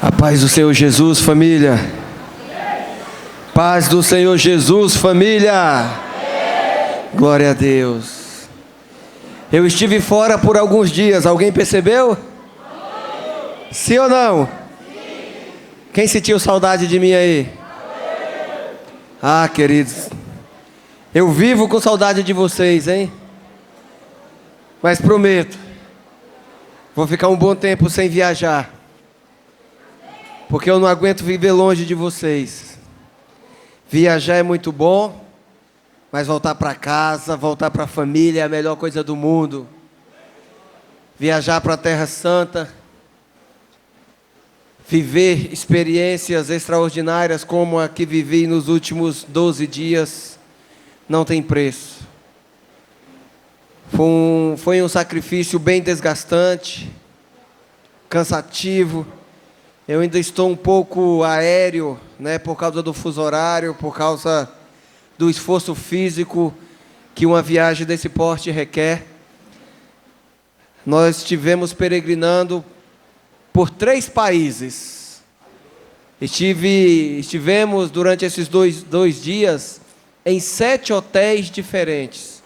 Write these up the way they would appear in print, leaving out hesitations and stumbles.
A paz do Senhor Jesus, família. Paz do Senhor Jesus, família. Glória a Deus. Eu estive fora por alguns dias, alguém percebeu? Sim ou não? Quem sentiu saudade de mim aí? Ah, queridos, eu vivo com saudade de vocês, hein? Mas prometo, vou ficar um bom tempo sem viajar, porque eu não aguento viver longe de vocês. Viajar é muito bom, mas voltar para casa, voltar para a família é a melhor coisa do mundo. Viajar para a Terra Santa, viver experiências extraordinárias como a que vivi nos últimos 12 dias, não tem preço. Foi um sacrifício bem desgastante, cansativo. Eu ainda estou um pouco aéreo, né, por causa do fuso horário, por causa do esforço físico que uma viagem desse porte requer. Nós estivemos peregrinando por 3 países. Estivemos durante esses dois dias em 7 hotéis diferentes.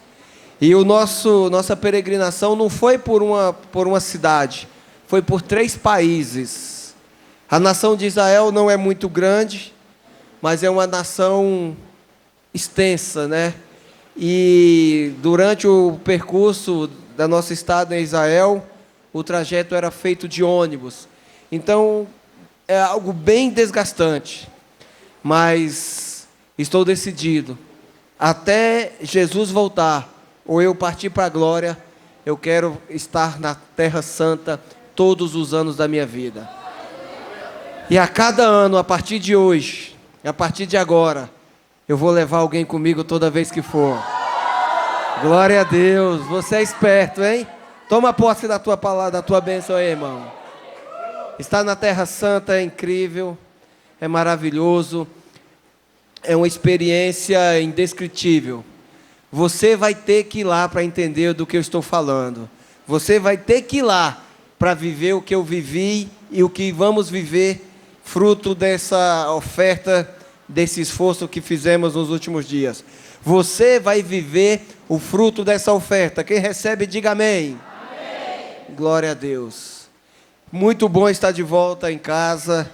E nossa peregrinação não foi por uma cidade, foi por 3 países. A nação de Israel não é muito grande, mas é uma nação extensa, né? E durante o percurso da nossa estada em Israel, o trajeto era feito de ônibus. Então, é algo bem desgastante. Mas estou decidido. Até Jesus voltar, ou eu partir para a glória, eu quero estar na Terra Santa todos os anos da minha vida. E a cada ano, a partir de hoje, a partir de agora, eu vou levar alguém comigo toda vez que for. Glória a Deus. Você é esperto, hein? Toma posse da tua palavra, da tua bênção aí, irmão. Estar na Terra Santa é incrível, é maravilhoso, é uma experiência indescritível. Você vai ter que ir lá para entender do que eu estou falando. Você vai ter que ir lá para viver o que eu vivi e o que vamos viver, fruto dessa oferta, desse esforço que fizemos nos últimos dias. Você vai viver o fruto dessa oferta. Quem recebe, diga amém. Amém. Glória a Deus. Muito bom estar de volta em casa.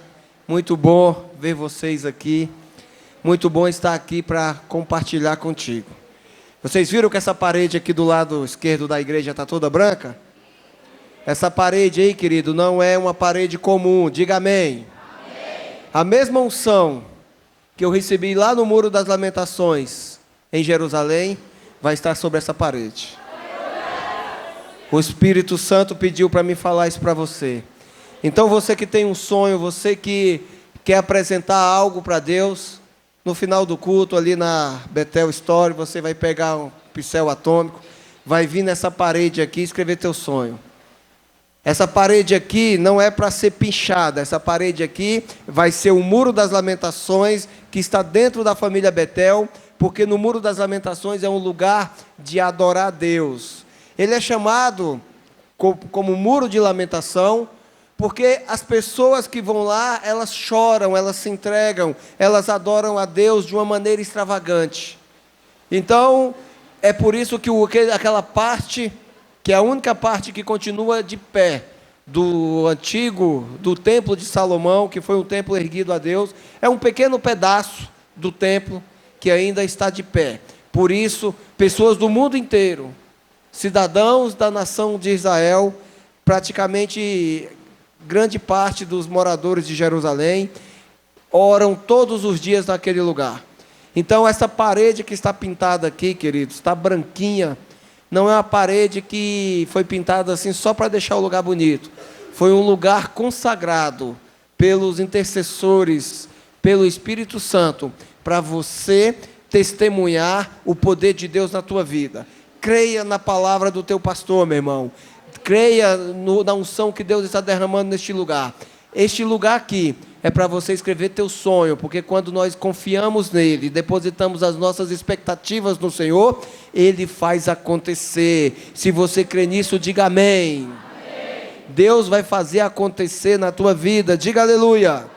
Muito bom ver vocês aqui. Muito bom estar aqui para compartilhar contigo. Vocês viram que essa parede aqui do lado esquerdo da igreja está toda branca? Essa parede aí, querido, não é uma parede comum. Diga amém. Amém. A mesma unção que eu recebi lá no Muro das Lamentações, em Jerusalém, vai estar sobre essa parede. O Espírito Santo pediu para me falar isso para você. Então você que tem um sonho, você que quer apresentar algo para Deus, no final do culto, ali na Bethel Story, você vai pegar um pincel atômico, vai vir nessa parede aqui e escrever teu sonho. Essa parede aqui não é para ser pinchada, essa parede aqui vai ser o Muro das Lamentações, que está dentro da família Bethel, porque no Muro das Lamentações é um lugar de adorar a Deus. Ele é chamado como Muro de Lamentação, porque as pessoas que vão lá, elas choram, elas se entregam, elas adoram a Deus de uma maneira extravagante. Então, é por isso que aquela parte, que é a única parte que continua de pé, do templo de Salomão, que foi um templo erguido a Deus, é um pequeno pedaço do templo que ainda está de pé. Por isso, pessoas do mundo inteiro, cidadãos da nação de Israel, praticamente grande parte dos moradores de Jerusalém, oram todos os dias naquele lugar. Então, essa parede que está pintada aqui, queridos, está branquinha, não é uma parede que foi pintada assim só para deixar o lugar bonito. Foi um lugar consagrado pelos intercessores, pelo Espírito Santo, para você testemunhar o poder de Deus na tua vida. Creia na palavra do teu pastor, meu irmão. Creia na unção que Deus está derramando neste lugar. Este lugar aqui é para você escrever teu sonho, porque quando nós confiamos nele, depositamos as nossas expectativas no Senhor, Ele faz acontecer. Se você crê nisso, diga amém. Amém. Deus vai fazer acontecer na tua vida. Diga aleluia. Aleluia.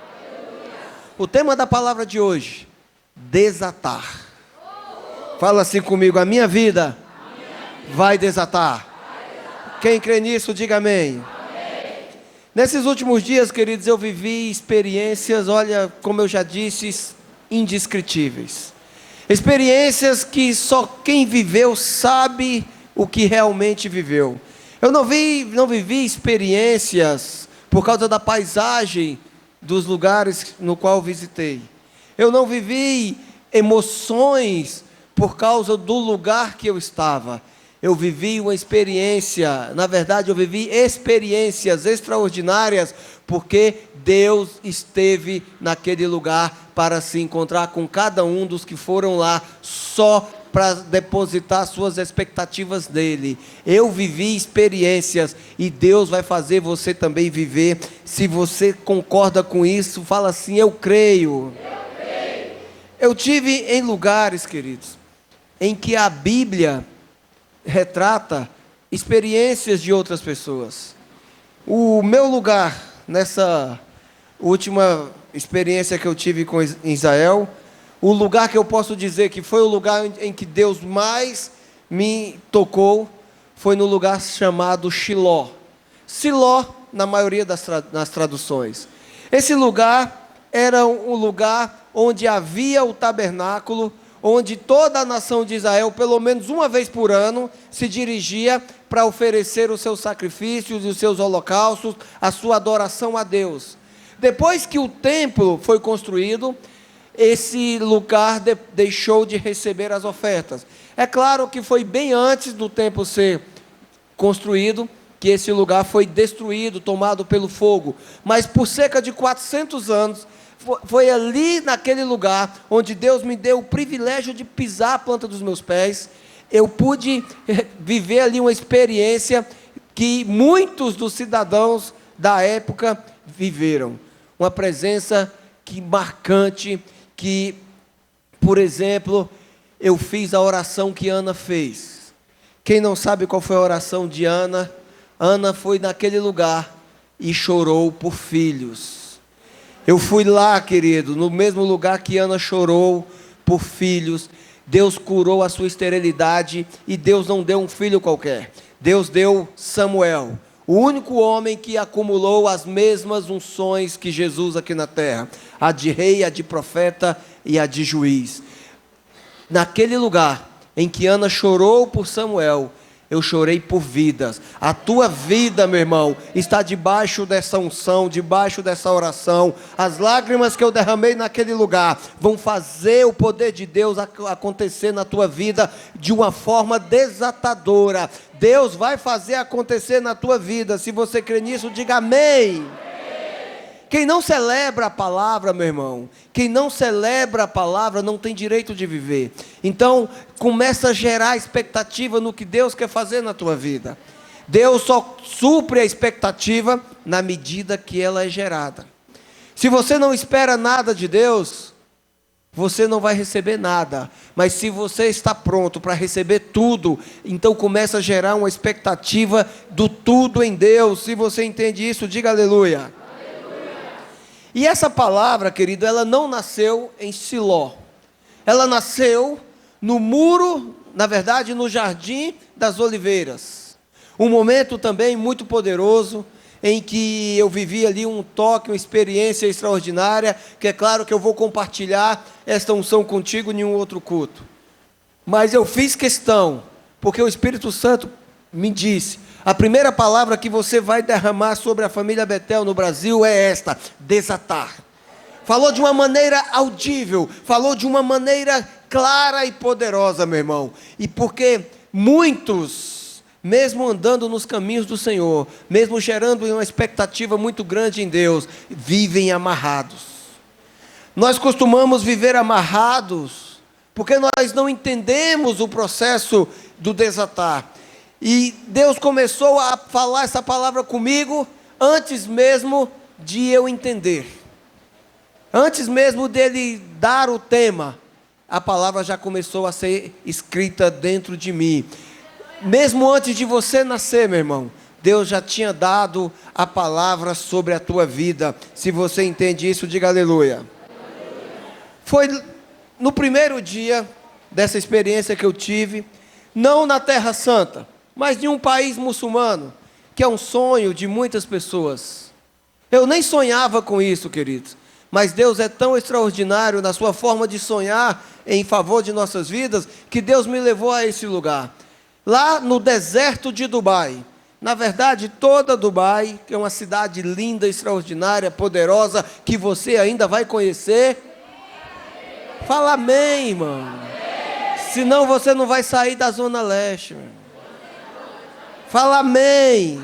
O tema da palavra de hoje: desatar. Fala assim comigo: a minha vida vai desatar. Quem crê nisso, diga amém. Nesses últimos dias, queridos, eu vivi experiências, olha, como eu já disse, indescritíveis. Experiências que só quem viveu sabe o que realmente viveu. Eu não vivi experiências por causa da paisagem dos lugares no qual visitei. Eu não vivi emoções por causa do lugar que eu estava. Eu vivi uma experiência, na verdade eu vivi experiências extraordinárias, porque Deus esteve naquele lugar para se encontrar com cada um dos que foram lá, só para depositar suas expectativas nele. Eu vivi experiências, e Deus vai fazer você também viver. Se você concorda com isso, fala assim: eu creio. Eu creio. Eu tive em lugares, queridos, em que a Bíblia retrata experiências de outras pessoas. O meu lugar, nessa última experiência que eu tive com Israel, o lugar que eu posso dizer que foi o lugar em que Deus mais me tocou, foi no lugar chamado Shiló. Siló, na maioria das traduções. Esse lugar era um lugar onde havia o tabernáculo, onde toda a nação de Israel, pelo menos uma vez por ano, se dirigia para oferecer os seus sacrifícios e os seus holocaustos, a sua adoração a Deus. Depois que o templo foi construído, esse lugar deixou de receber as ofertas. É claro que foi bem antes do templo ser construído, que esse lugar foi destruído, tomado pelo fogo. Mas por cerca de 400 anos, foi ali naquele lugar onde Deus me deu o privilégio de pisar a planta dos meus pés. Eu pude viver ali uma experiência que muitos dos cidadãos da época viveram. Uma presença marcante, que, por exemplo, eu fiz a oração que Ana fez. Quem não sabe qual foi a oração de Ana? Ana foi naquele lugar e chorou por filhos. Eu fui lá, querido, no mesmo lugar que Ana chorou por filhos. Deus curou a sua esterilidade, e Deus não deu um filho qualquer. Deus deu Samuel, o único homem que acumulou as mesmas unções que Jesus aqui na terra: a de rei, a de profeta e a de juiz. Naquele lugar em que Ana chorou por Samuel, eu chorei por vidas. A tua vida, meu irmão, está debaixo dessa unção, debaixo dessa oração. As lágrimas que eu derramei naquele lugar vão fazer o poder de Deus acontecer na tua vida de uma forma desatadora. Deus vai fazer acontecer na tua vida. Se você crê nisso, diga amém. Quem não celebra a palavra, meu irmão, quem não celebra a palavra não tem direito de viver. Então, começa a gerar expectativa no que Deus quer fazer na tua vida. Deus só supre a expectativa na medida que ela é gerada. Se você não espera nada de Deus, você não vai receber nada. Mas se você está pronto para receber tudo, então começa a gerar uma expectativa do tudo em Deus. Se você entende isso, diga aleluia. E essa palavra, querido, ela não nasceu em Siló. Ela nasceu no muro, na verdade, no Jardim das Oliveiras. Um momento também muito poderoso, em que eu vivi ali um toque, uma experiência extraordinária, que é claro que eu vou compartilhar esta unção contigo em um outro culto. Mas eu fiz questão, porque o Espírito Santo me disse: a primeira palavra que você vai derramar sobre a família Betel no Brasil é esta: desatar. Falou de uma maneira audível, falou de uma maneira clara e poderosa, meu irmão. E porque muitos, mesmo andando nos caminhos do Senhor, mesmo gerando uma expectativa muito grande em Deus, vivem amarrados. Nós costumamos viver amarrados, porque nós não entendemos o processo do desatar. E Deus começou a falar essa palavra comigo antes mesmo de eu entender. Antes mesmo dele dar o tema, a palavra já começou a ser escrita dentro de mim. Mesmo antes de você nascer, meu irmão, Deus já tinha dado a palavra sobre a tua vida. Se você entende isso, diga aleluia. Foi no primeiro dia dessa experiência que eu tive, não na Terra Santa, mas em um país muçulmano, que é um sonho de muitas pessoas. Eu nem sonhava com isso, queridos, mas Deus é tão extraordinário na sua forma de sonhar em favor de nossas vidas, que Deus me levou a esse lugar, lá no deserto de Dubai. Na verdade, toda Dubai, que é uma cidade linda, extraordinária, poderosa, que você ainda vai conhecer. Fala amém, irmão. Senão você não vai sair da Zona Leste. Irmão. Fala amém.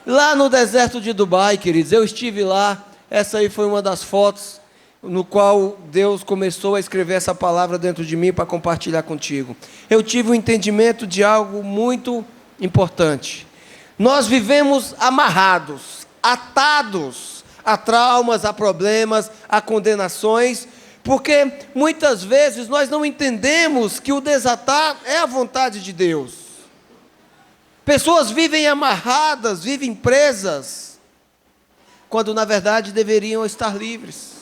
Lá no deserto de Dubai, queridos, eu estive lá. Essa aí foi uma das fotos no qual Deus começou a escrever essa palavra dentro de mim para compartilhar contigo. Eu tive um entendimento de algo muito importante. Nós vivemos amarrados, atados a traumas, a problemas, a condenações, porque muitas vezes nós não entendemos que o desatar é a vontade de Deus. Pessoas vivem amarradas, vivem presas, quando na verdade deveriam estar livres.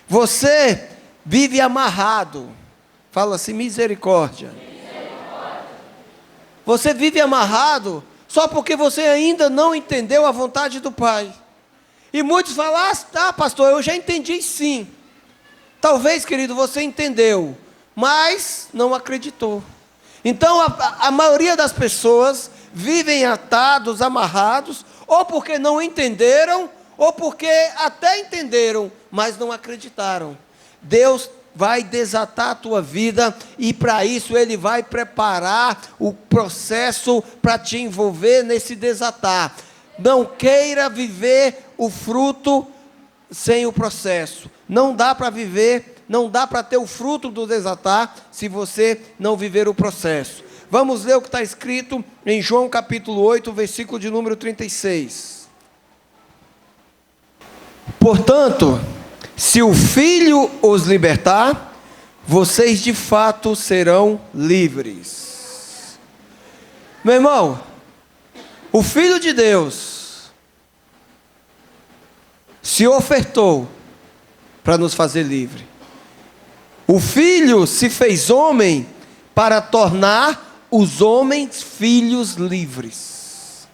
Você vive amarrado, fala assim, misericórdia. Você vive amarrado só porque você ainda não entendeu a vontade do Pai. E muitos falam, ah, pastor, eu já entendi sim. Talvez, querido, você entendeu, mas não acreditou. Então, a maioria das pessoas vivem atados, amarrados, ou porque não entenderam, ou porque até entenderam, mas não acreditaram. Deus vai desatar a tua vida, e para isso Ele vai preparar o processo para te envolver nesse desatar. Não queira viver o fruto sem o processo. Não dá para viver, não dá para ter o fruto do desatar se você não viver o processo. Vamos ler o que está escrito em João capítulo 8, versículo de número 36. Portanto, se o Filho os libertar, vocês de fato serão livres. Meu irmão, o Filho de Deus se ofertou para nos fazer livre. O Filho se fez homem para tornar os homens filhos livres.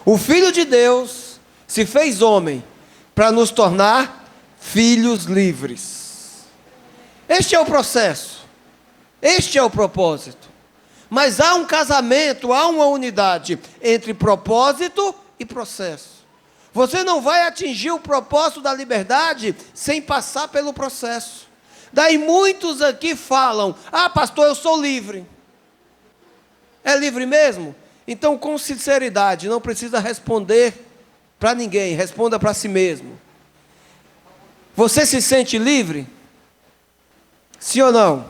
O Filho de Deus se fez homem para nos tornar filhos livres. Este é o processo. Este é o propósito. Mas há um casamento, há uma unidade entre propósito e processo. Você não vai atingir o propósito da liberdade sem passar pelo processo. Daí muitos aqui falam, ah, pastor, eu sou livre. É livre mesmo? Então, com sinceridade, não precisa responder para ninguém, responda para si mesmo. Você se sente livre? Sim ou não?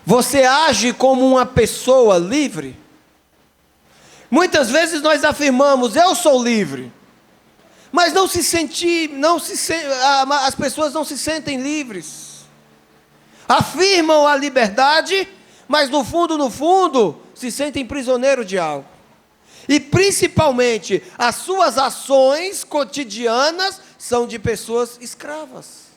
Você age como uma pessoa livre? Muitas vezes nós afirmamos, eu sou livre, mas as pessoas não se sentem livres. Afirmam a liberdade, mas no fundo, se sentem prisioneiros de algo. E principalmente, as suas ações cotidianas são de pessoas escravas.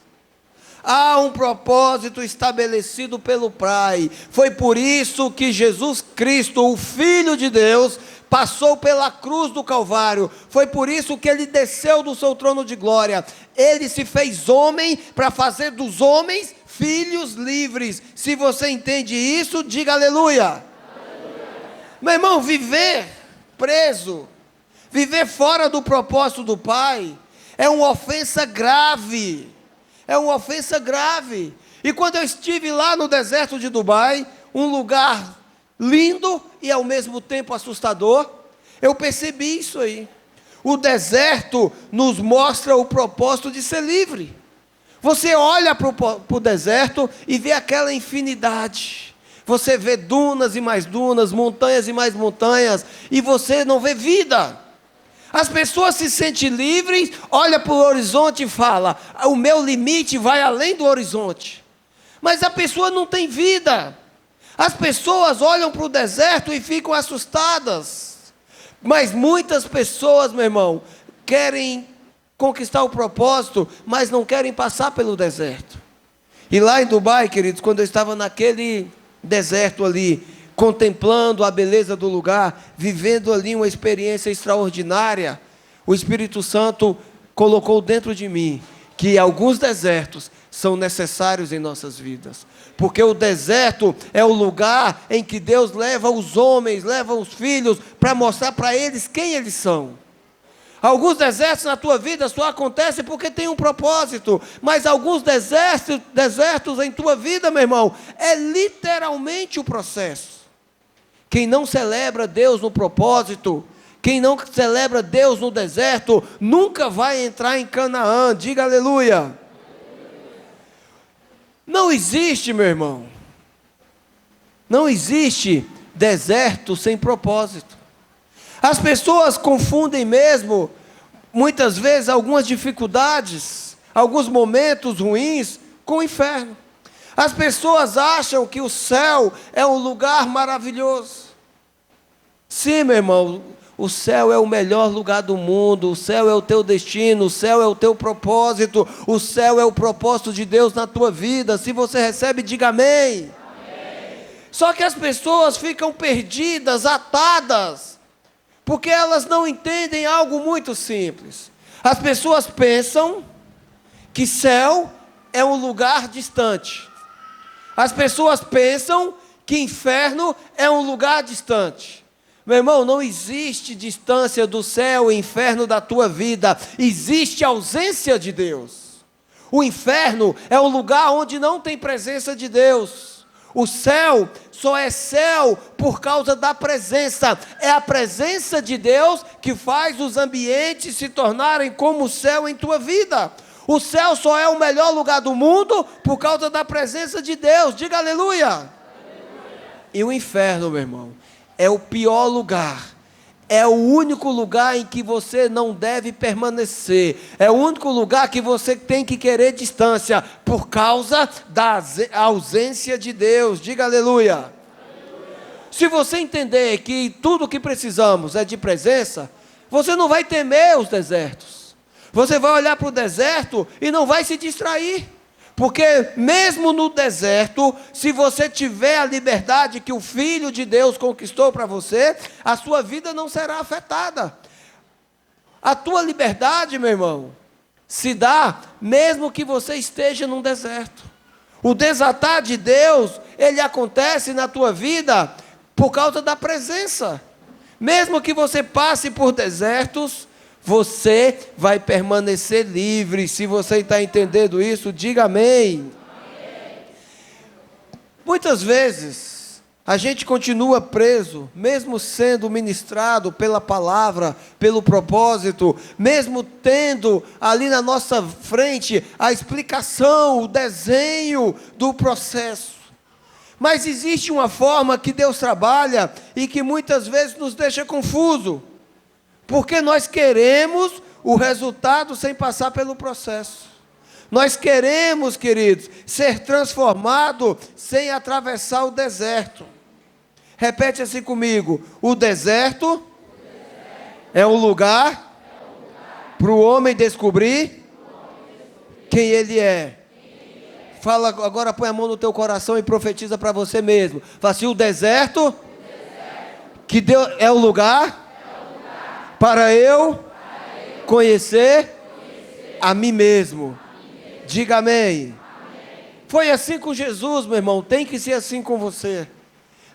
Há um propósito estabelecido pelo Pai. Foi por isso que Jesus Cristo, o Filho de Deus, passou pela cruz do Calvário. Foi por isso que Ele desceu do seu trono de glória. Ele se fez homem para fazer dos homens filhos livres. Se você entende isso, diga aleluia. Aleluia. Meu irmão, viver preso, viver fora do propósito do Pai, é uma ofensa grave. É uma ofensa grave. E quando eu estive lá no deserto de Dubai, um lugar lindo e ao mesmo tempo assustador, eu percebi isso aí. O deserto nos mostra o propósito de ser livre. Você olha para o deserto e vê aquela infinidade. Você vê dunas e mais dunas, montanhas e mais montanhas, e você não vê vida. As pessoas se sentem livres, olha para o horizonte e fala, o meu limite vai além do horizonte. Mas a pessoa não tem vida. As pessoas olham para o deserto e ficam assustadas. Mas muitas pessoas, meu irmão, querem conquistar o propósito, mas não querem passar pelo deserto. E lá em Dubai, queridos, quando eu estava naquele deserto ali, contemplando a beleza do lugar, vivendo ali uma experiência extraordinária, o Espírito Santo colocou dentro de mim que alguns desertos são necessários em nossas vidas, porque o deserto é o lugar em que Deus leva os homens, leva os filhos, para mostrar para eles quem eles são. Alguns desertos na tua vida só acontecem porque tem um propósito, mas alguns desertos em tua vida, meu irmão, é literalmente o processo. Quem não celebra Deus no propósito, quem não celebra Deus no deserto, nunca vai entrar em Canaã. Diga aleluia. Não existe, meu irmão, não existe deserto sem propósito. As pessoas confundem mesmo, muitas vezes, algumas dificuldades, alguns momentos ruins com o inferno. As pessoas acham que o céu é um lugar maravilhoso. Sim, meu irmão, o céu é o melhor lugar do mundo, o céu é o teu destino, o céu é o teu propósito, o céu é o propósito de Deus na tua vida. Se você recebe, diga amém. Amém. Só que as pessoas ficam perdidas, atadas, porque elas não entendem algo muito simples. As pessoas pensam que céu é um lugar distante. As pessoas pensam que inferno é um lugar distante. Meu irmão, não existe distância do céu e inferno da tua vida. Existe ausência de Deus. O inferno é um lugar onde não tem presença de Deus. O céu só é céu por causa da presença. É a presença de Deus que faz os ambientes se tornarem como o céu em tua vida. O céu só é o melhor lugar do mundo por causa da presença de Deus. Diga aleluia. Aleluia. E o inferno, meu irmão, é o pior lugar. É o único lugar em que você não deve permanecer. É o único lugar que você tem que querer distância, por causa da ausência de Deus. Diga aleluia. Aleluia. Se você entender que tudo o que precisamos é de presença, você não vai temer os desertos. Você vai olhar para o deserto e não vai se distrair. Porque mesmo no deserto, se você tiver a liberdade que o Filho de Deus conquistou para você, a sua vida não será afetada. A tua liberdade, meu irmão, se dá mesmo que você esteja num deserto. O desatar de Deus, ele acontece na tua vida por causa da presença. Mesmo que você passe por desertos, você vai permanecer livre. Se você está entendendo isso, diga amém. Amém. Muitas vezes, a gente continua preso, mesmo sendo ministrado pela palavra, pelo propósito, mesmo tendo ali na nossa frente a explicação, o desenho do processo. Mas existe uma forma que Deus trabalha e que muitas vezes nos deixa confuso. Porque nós queremos o resultado sem passar pelo processo. Nós queremos, queridos, ser transformado sem atravessar o deserto. Repete assim comigo: o deserto é um lugar para o homem descobrir quem ele é. Fala agora, põe a mão no teu coração e profetiza para você mesmo. Fala assim: o deserto que Deus é o lugar para eu conhecer a mim mesmo. Diga amém. Foi assim com Jesus, meu irmão. Tem que ser assim com você.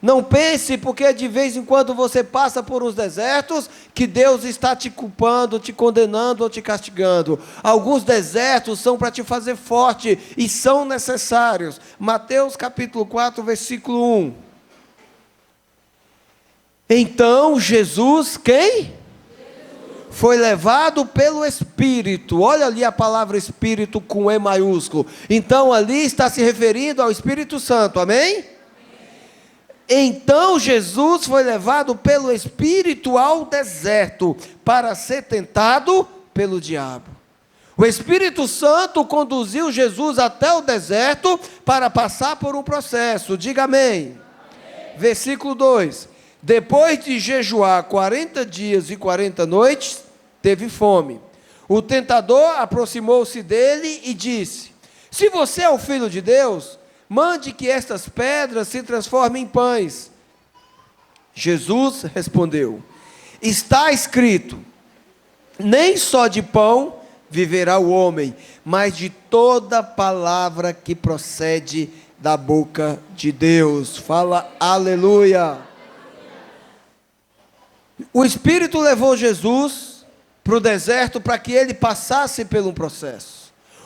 Não pense porque de vez em quando você passa por uns desertos que Deus está te culpando, te condenando ou te castigando. Alguns desertos são para te fazer forte e são necessários. Mateus capítulo 4, versículo 1. Então Jesus, quem? Foi levado pelo Espírito. Olha ali a palavra Espírito com E maiúsculo. Então ali está se referindo ao Espírito Santo, amém? Então Jesus foi levado pelo Espírito ao deserto para ser tentado pelo diabo. O Espírito Santo conduziu Jesus até o deserto para passar por um processo. Diga amém. Versículo 2: depois de jejuar 40 dias e 40 noites, teve fome. O tentador aproximou-se dele e disse: se você é o Filho de Deus, mande que estas pedras se transformem em pães. Jesus respondeu: está escrito, nem só de pão viverá o homem, mas de toda palavra que procede da boca de Deus. Fala aleluia. O Espírito levou Jesus para o deserto para que ele passasse por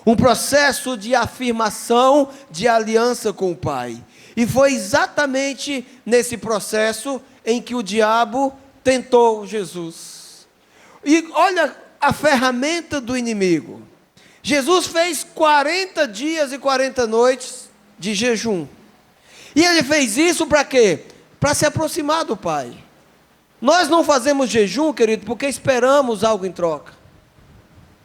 um processo de afirmação de aliança com o Pai. E foi exatamente nesse processo em que o diabo tentou Jesus. E olha a ferramenta do inimigo. Jesus fez 40 dias e 40 noites de jejum. E ele fez isso para quê? Para se aproximar do Pai. Nós não fazemos jejum, querido, porque esperamos algo em troca.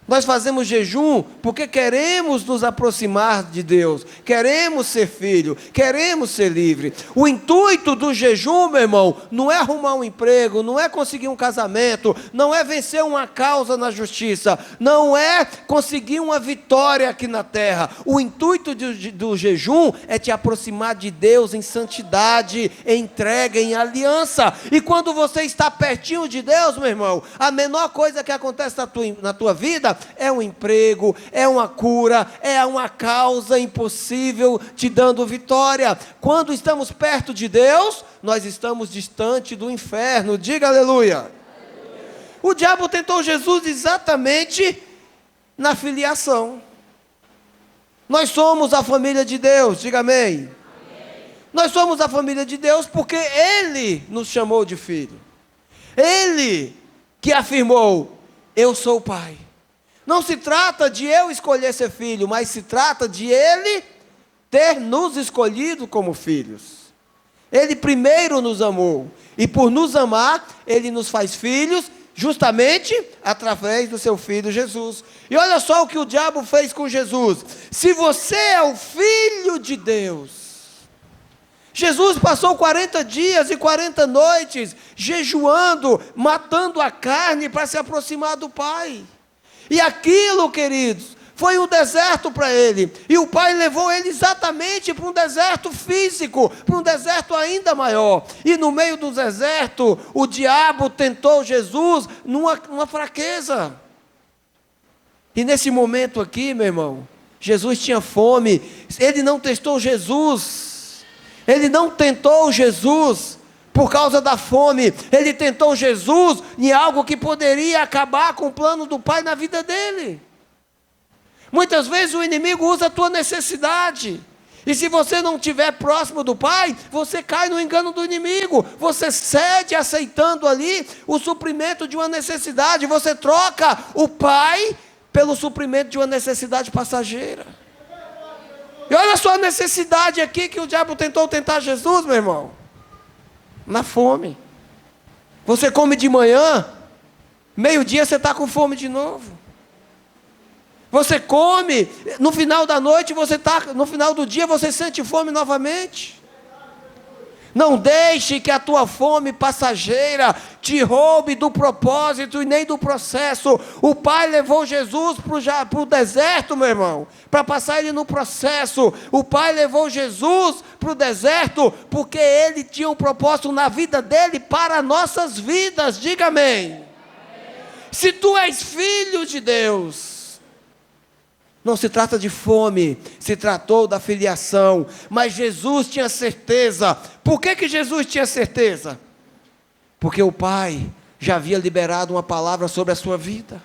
Nós fazemos jejum porque queremos nos aproximar de Deus, queremos ser filho, queremos ser livre. O intuito do jejum, meu irmão, não é arrumar um emprego, não é conseguir um casamento, não é vencer uma causa na justiça, não é conseguir uma vitória aqui na terra. O intuito do jejum é te aproximar de Deus em santidade, em entrega, em aliança. E quando você está pertinho de Deus, meu irmão, a menor coisa que acontece na tua vida é um emprego, é uma cura, é uma causa impossível te dando vitória. Quando estamos perto de Deus, nós estamos distante do inferno. Diga aleluia. Aleluia. O diabo tentou Jesus exatamente na filiação. Nós somos a família de Deus, diga amém. Amém. Nós somos a família de Deus porque Ele nos chamou de filho. Ele que afirmou: eu sou o Pai. Não se trata de eu escolher ser filho, mas se trata de Ele ter nos escolhido como filhos. Ele primeiro nos amou, e por nos amar, Ele nos faz filhos, justamente através do seu Filho Jesus. E olha só o que o diabo fez com Jesus: se você é o Filho de Deus. Jesus passou 40 dias e 40 noites jejuando, matando a carne para se aproximar do Pai. E aquilo, queridos, foi um deserto para ele. E o Pai levou ele exatamente para um deserto físico, para um deserto ainda maior. E no meio do deserto, o diabo tentou Jesus numa fraqueza. E nesse momento aqui, meu irmão, Jesus tinha fome. Ele não testou Jesus. Ele não tentou Jesus por causa da fome. Ele tentou Jesus em algo que poderia acabar com o plano do Pai na vida dele. Muitas vezes o inimigo usa a tua necessidade. E se você não estiver próximo do Pai, você cai no engano do inimigo. Você cede aceitando ali o suprimento de uma necessidade. Você troca o Pai pelo suprimento de uma necessidade passageira. E olha só a necessidade aqui que o diabo tentou tentar Jesus, meu irmão. Na fome. Você come de manhã, meio-dia você está com fome de novo. Você come, no final da noite, no final do dia você sente fome novamente. Não deixe que a tua fome passageira te roube do propósito e nem do processo. O Pai levou Jesus para o deserto, meu irmão, para passar ele no processo. O Pai levou Jesus para o deserto porque Ele tinha um propósito na vida dele para nossas vidas. Diga amém. Amém. Se tu és filho de Deus, não se trata de fome, se tratou da filiação. Mas Jesus tinha certeza. Por que Jesus tinha certeza? Porque o Pai já havia liberado uma palavra sobre a sua vida.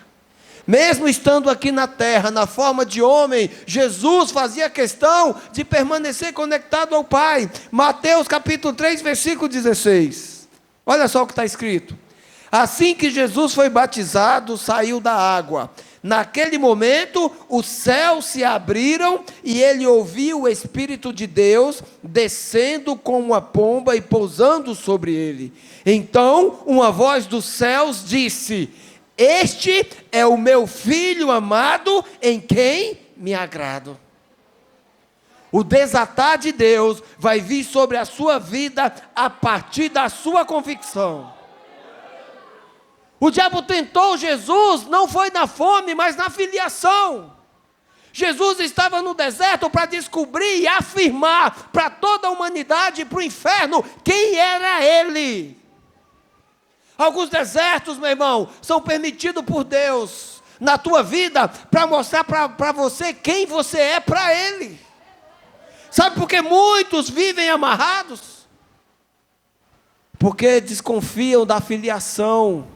Mesmo estando aqui na terra, na forma de homem, Jesus fazia questão de permanecer conectado ao Pai. Mateus capítulo 3, versículo 16. Olha só o que está escrito. Assim que Jesus foi batizado, saiu da água. Naquele momento, os céus se abriram e ele ouviu o Espírito de Deus descendo como uma pomba e pousando sobre ele. Então, uma voz dos céus disse: este é o meu Filho amado, em quem me agrado. O desatar de Deus vai vir sobre a sua vida a partir da sua convicção. O diabo tentou Jesus, não foi na fome, mas na filiação. Jesus estava no deserto para descobrir e afirmar para toda a humanidade e para o inferno quem era Ele. Alguns desertos, meu irmão, são permitidos por Deus na tua vida para mostrar para você quem você é para Ele. Sabe por que muitos vivem amarrados? Porque desconfiam da filiação,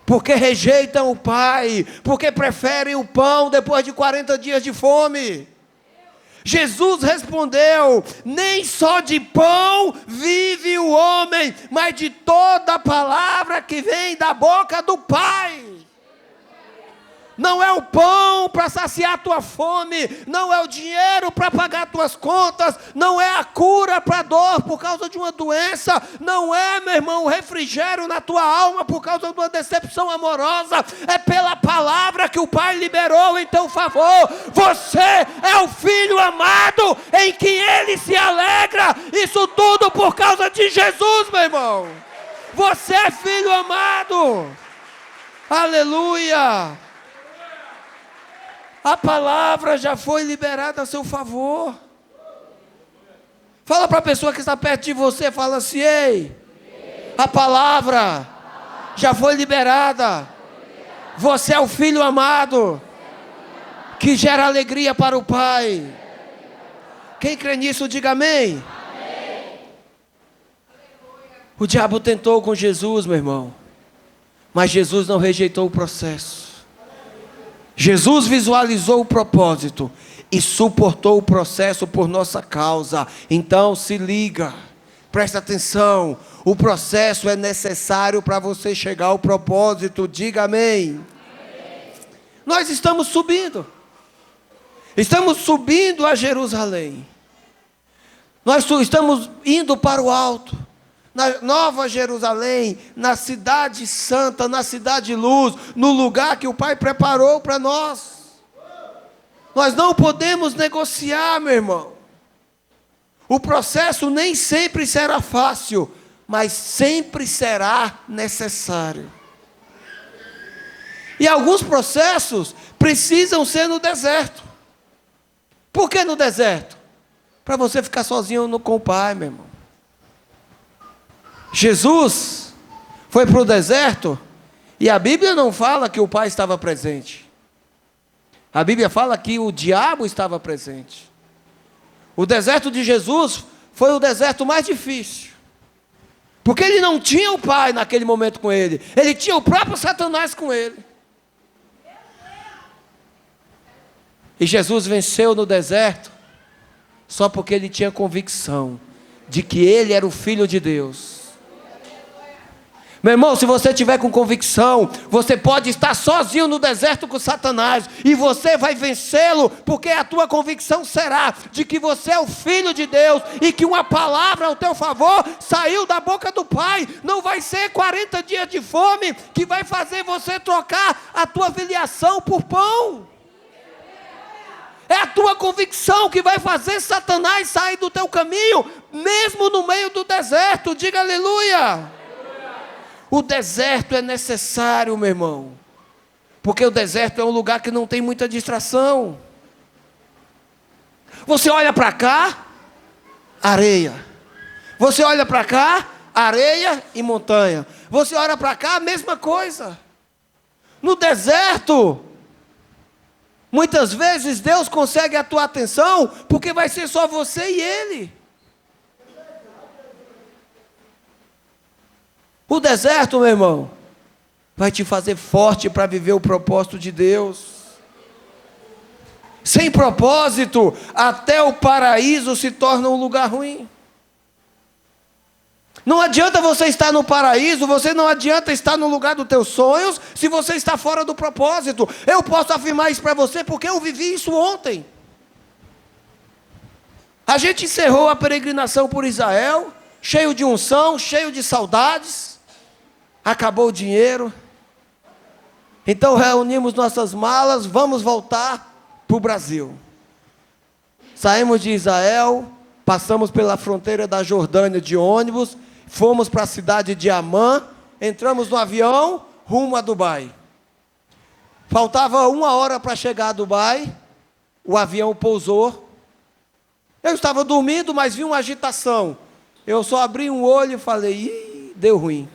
porque rejeitam o Pai, porque preferem o pão depois de 40 dias de fome. Jesus respondeu: nem só de pão vive o homem, mas de toda palavra que vem da boca do Pai. Não é o pão para saciar a tua fome, não é o dinheiro para pagar tuas contas, não é a cura para a dor por causa de uma doença, não é, meu irmão, o refrigério na tua alma por causa de uma decepção amorosa, é pela palavra que o Pai liberou em teu favor. Você é o filho amado em quem Ele se alegra, isso tudo por causa de Jesus, meu irmão. Você é filho amado, aleluia. A palavra já foi liberada a seu favor. Fala para a pessoa que está perto de você, fala assim: ei, a palavra já foi liberada. Você é o filho amado, que gera alegria para o Pai. Quem crê nisso, diga amém. O diabo tentou com Jesus, meu irmão, mas Jesus não rejeitou o processo. Jesus visualizou o propósito e suportou o processo por nossa causa. Então se liga, presta atenção, o processo é necessário para você chegar ao propósito, diga amém. Nós estamos subindo a Jerusalém, nós estamos indo para o alto, na Nova Jerusalém, na cidade santa, na cidade luz, no lugar que o Pai preparou para nós. Nós não podemos negociar, meu irmão. O processo nem sempre será fácil, mas sempre será necessário. E alguns processos precisam ser no deserto. Por que no deserto? Para você ficar sozinho com o Pai, meu irmão. Jesus foi para o deserto e a Bíblia não fala que o Pai estava presente. A Bíblia fala que o diabo estava presente. O deserto de Jesus foi o deserto mais difícil, porque ele não tinha o Pai naquele momento com ele, ele tinha o próprio Satanás com ele. E Jesus venceu no deserto só porque ele tinha convicção de que ele era o Filho de Deus. Meu irmão, se você tiver com convicção, você pode estar sozinho no deserto com Satanás, e você vai vencê-lo, porque a tua convicção será de que você é o Filho de Deus, e que uma palavra ao teu favor saiu da boca do Pai. Não vai ser 40 dias de fome que vai fazer você trocar a tua filiação por pão. É a tua convicção que vai fazer Satanás sair do teu caminho, mesmo no meio do deserto. Diga aleluia. O deserto é necessário, meu irmão, porque o deserto é um lugar que não tem muita distração. Você olha para cá, areia. Você olha para cá, areia e montanha. Você olha para cá, a mesma coisa. No deserto, muitas vezes Deus consegue a tua atenção, porque vai ser só você e Ele. O deserto, meu irmão, vai te fazer forte para viver o propósito de Deus. Sem propósito, até o paraíso se torna um lugar ruim. Não adianta você estar no paraíso, você não adianta estar no lugar dos teus sonhos, se você está fora do propósito. Eu posso afirmar isso para você, porque eu vivi isso ontem. A gente encerrou a peregrinação por Israel, cheio de unção, cheio de saudades. Acabou o dinheiro, então reunimos nossas malas, vamos voltar para o Brasil. Saímos de Israel, passamos pela fronteira da Jordânia de ônibus, fomos para a cidade de Amã, entramos no avião, rumo a Dubai. Faltava 1 hora para chegar a Dubai, o avião pousou. Eu estava dormindo, mas vi uma agitação. Eu só abri um olho e falei, ih, deu ruim.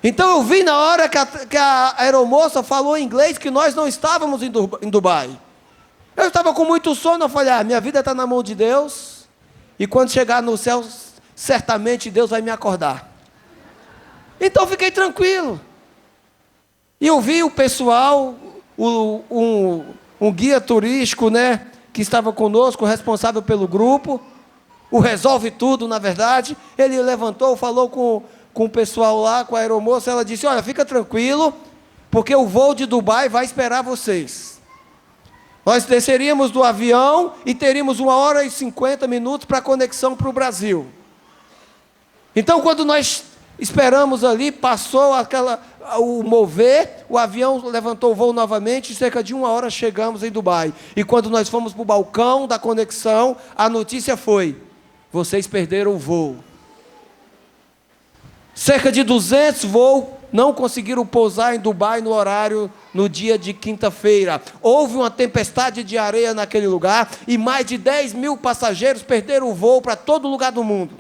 Então eu vi na hora que a aeromoça falou em inglês que nós não estávamos em Dubai. Eu estava com muito sono, eu falei, minha vida está na mão de Deus, e quando chegar no céu, certamente Deus vai me acordar. Então fiquei tranquilo. E eu vi o pessoal, um guia turístico, né, que estava conosco, responsável pelo grupo, o Resolve Tudo, na verdade. Ele levantou, falou com o pessoal lá, com a aeromoça. Ela disse, olha, fica tranquilo, porque o voo de Dubai vai esperar vocês. Nós desceríamos do avião e teríamos 1 hora e 50 minutos para a conexão para o Brasil. Então, quando nós esperamos ali, passou o mover, o avião levantou o voo novamente, e cerca de 1 hora chegamos em Dubai. E quando nós fomos para o balcão da conexão, a notícia foi, vocês perderam o voo. Cerca de 200 voos não conseguiram pousar em Dubai no dia de quinta-feira. Houve uma tempestade de areia naquele lugar, e mais de 10 mil passageiros perderam o voo para todo lugar do mundo.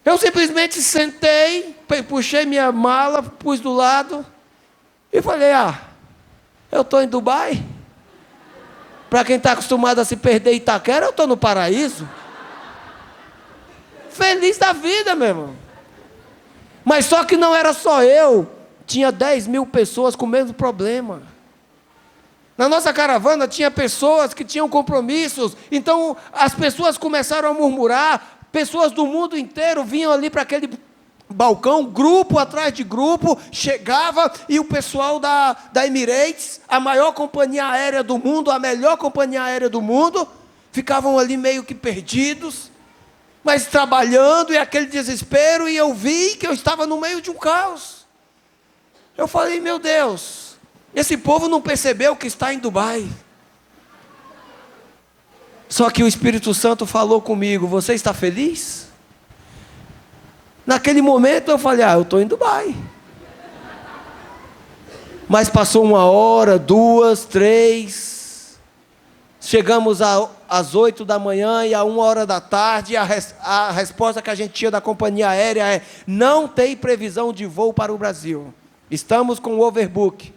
Eu simplesmente sentei, puxei minha mala, pus do lado e falei, eu estou em Dubai? Para quem está acostumado a se perder em Itaquera, eu estou no paraíso. Feliz da vida, meu irmão. Mas só que não era só eu, tinha 10 mil pessoas com o mesmo problema. Na nossa caravana tinha pessoas que tinham compromissos, então as pessoas começaram a murmurar. Pessoas do mundo inteiro vinham ali para aquele balcão, grupo atrás de grupo, chegava, e o pessoal da Emirates, a maior companhia aérea do mundo, a melhor companhia aérea do mundo, ficavam ali meio que perdidos, mas trabalhando, e aquele desespero, e eu vi que eu estava no meio de um caos. Eu falei, meu Deus, esse povo não percebeu que está em Dubai. Só que o Espírito Santo falou comigo, você está feliz? Naquele momento eu falei, eu estou em Dubai. Mas passou 1 hora, 2, 3, chegamos às 8 da manhã e a 1 hora da tarde, a resposta que a gente tinha da companhia aérea é, não tem previsão de voo para o Brasil. Estamos com o overbook.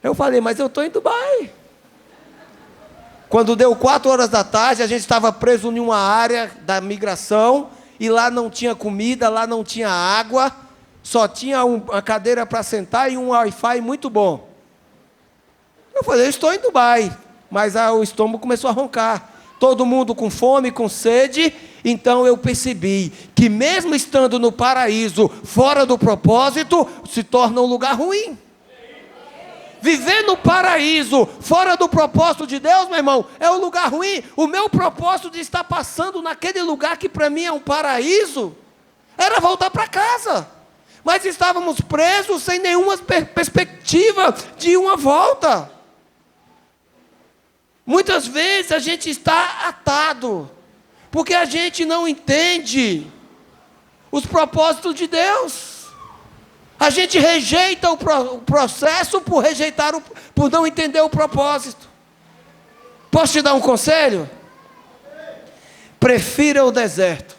Eu falei, mas eu estou em Dubai. Quando deu 4 horas da tarde, a gente estava preso em uma área da migração, e lá não tinha comida, lá não tinha água, só tinha uma cadeira para sentar e um Wi-Fi muito bom. Eu falei, eu estou em Dubai, mas o estômago começou a roncar. Todo mundo com fome, com sede, então eu percebi que mesmo estando no paraíso, fora do propósito, se torna um lugar ruim. Viver no paraíso, fora do propósito de Deus, meu irmão, é um lugar ruim. O meu propósito de estar passando naquele lugar que para mim é um paraíso, era voltar para casa. Mas estávamos presos sem nenhuma perspectiva de uma volta. Muitas vezes a gente está atado, porque a gente não entende os propósitos de Deus. A gente rejeita o processo por não entender o propósito. Posso te dar um conselho? Prefira o deserto.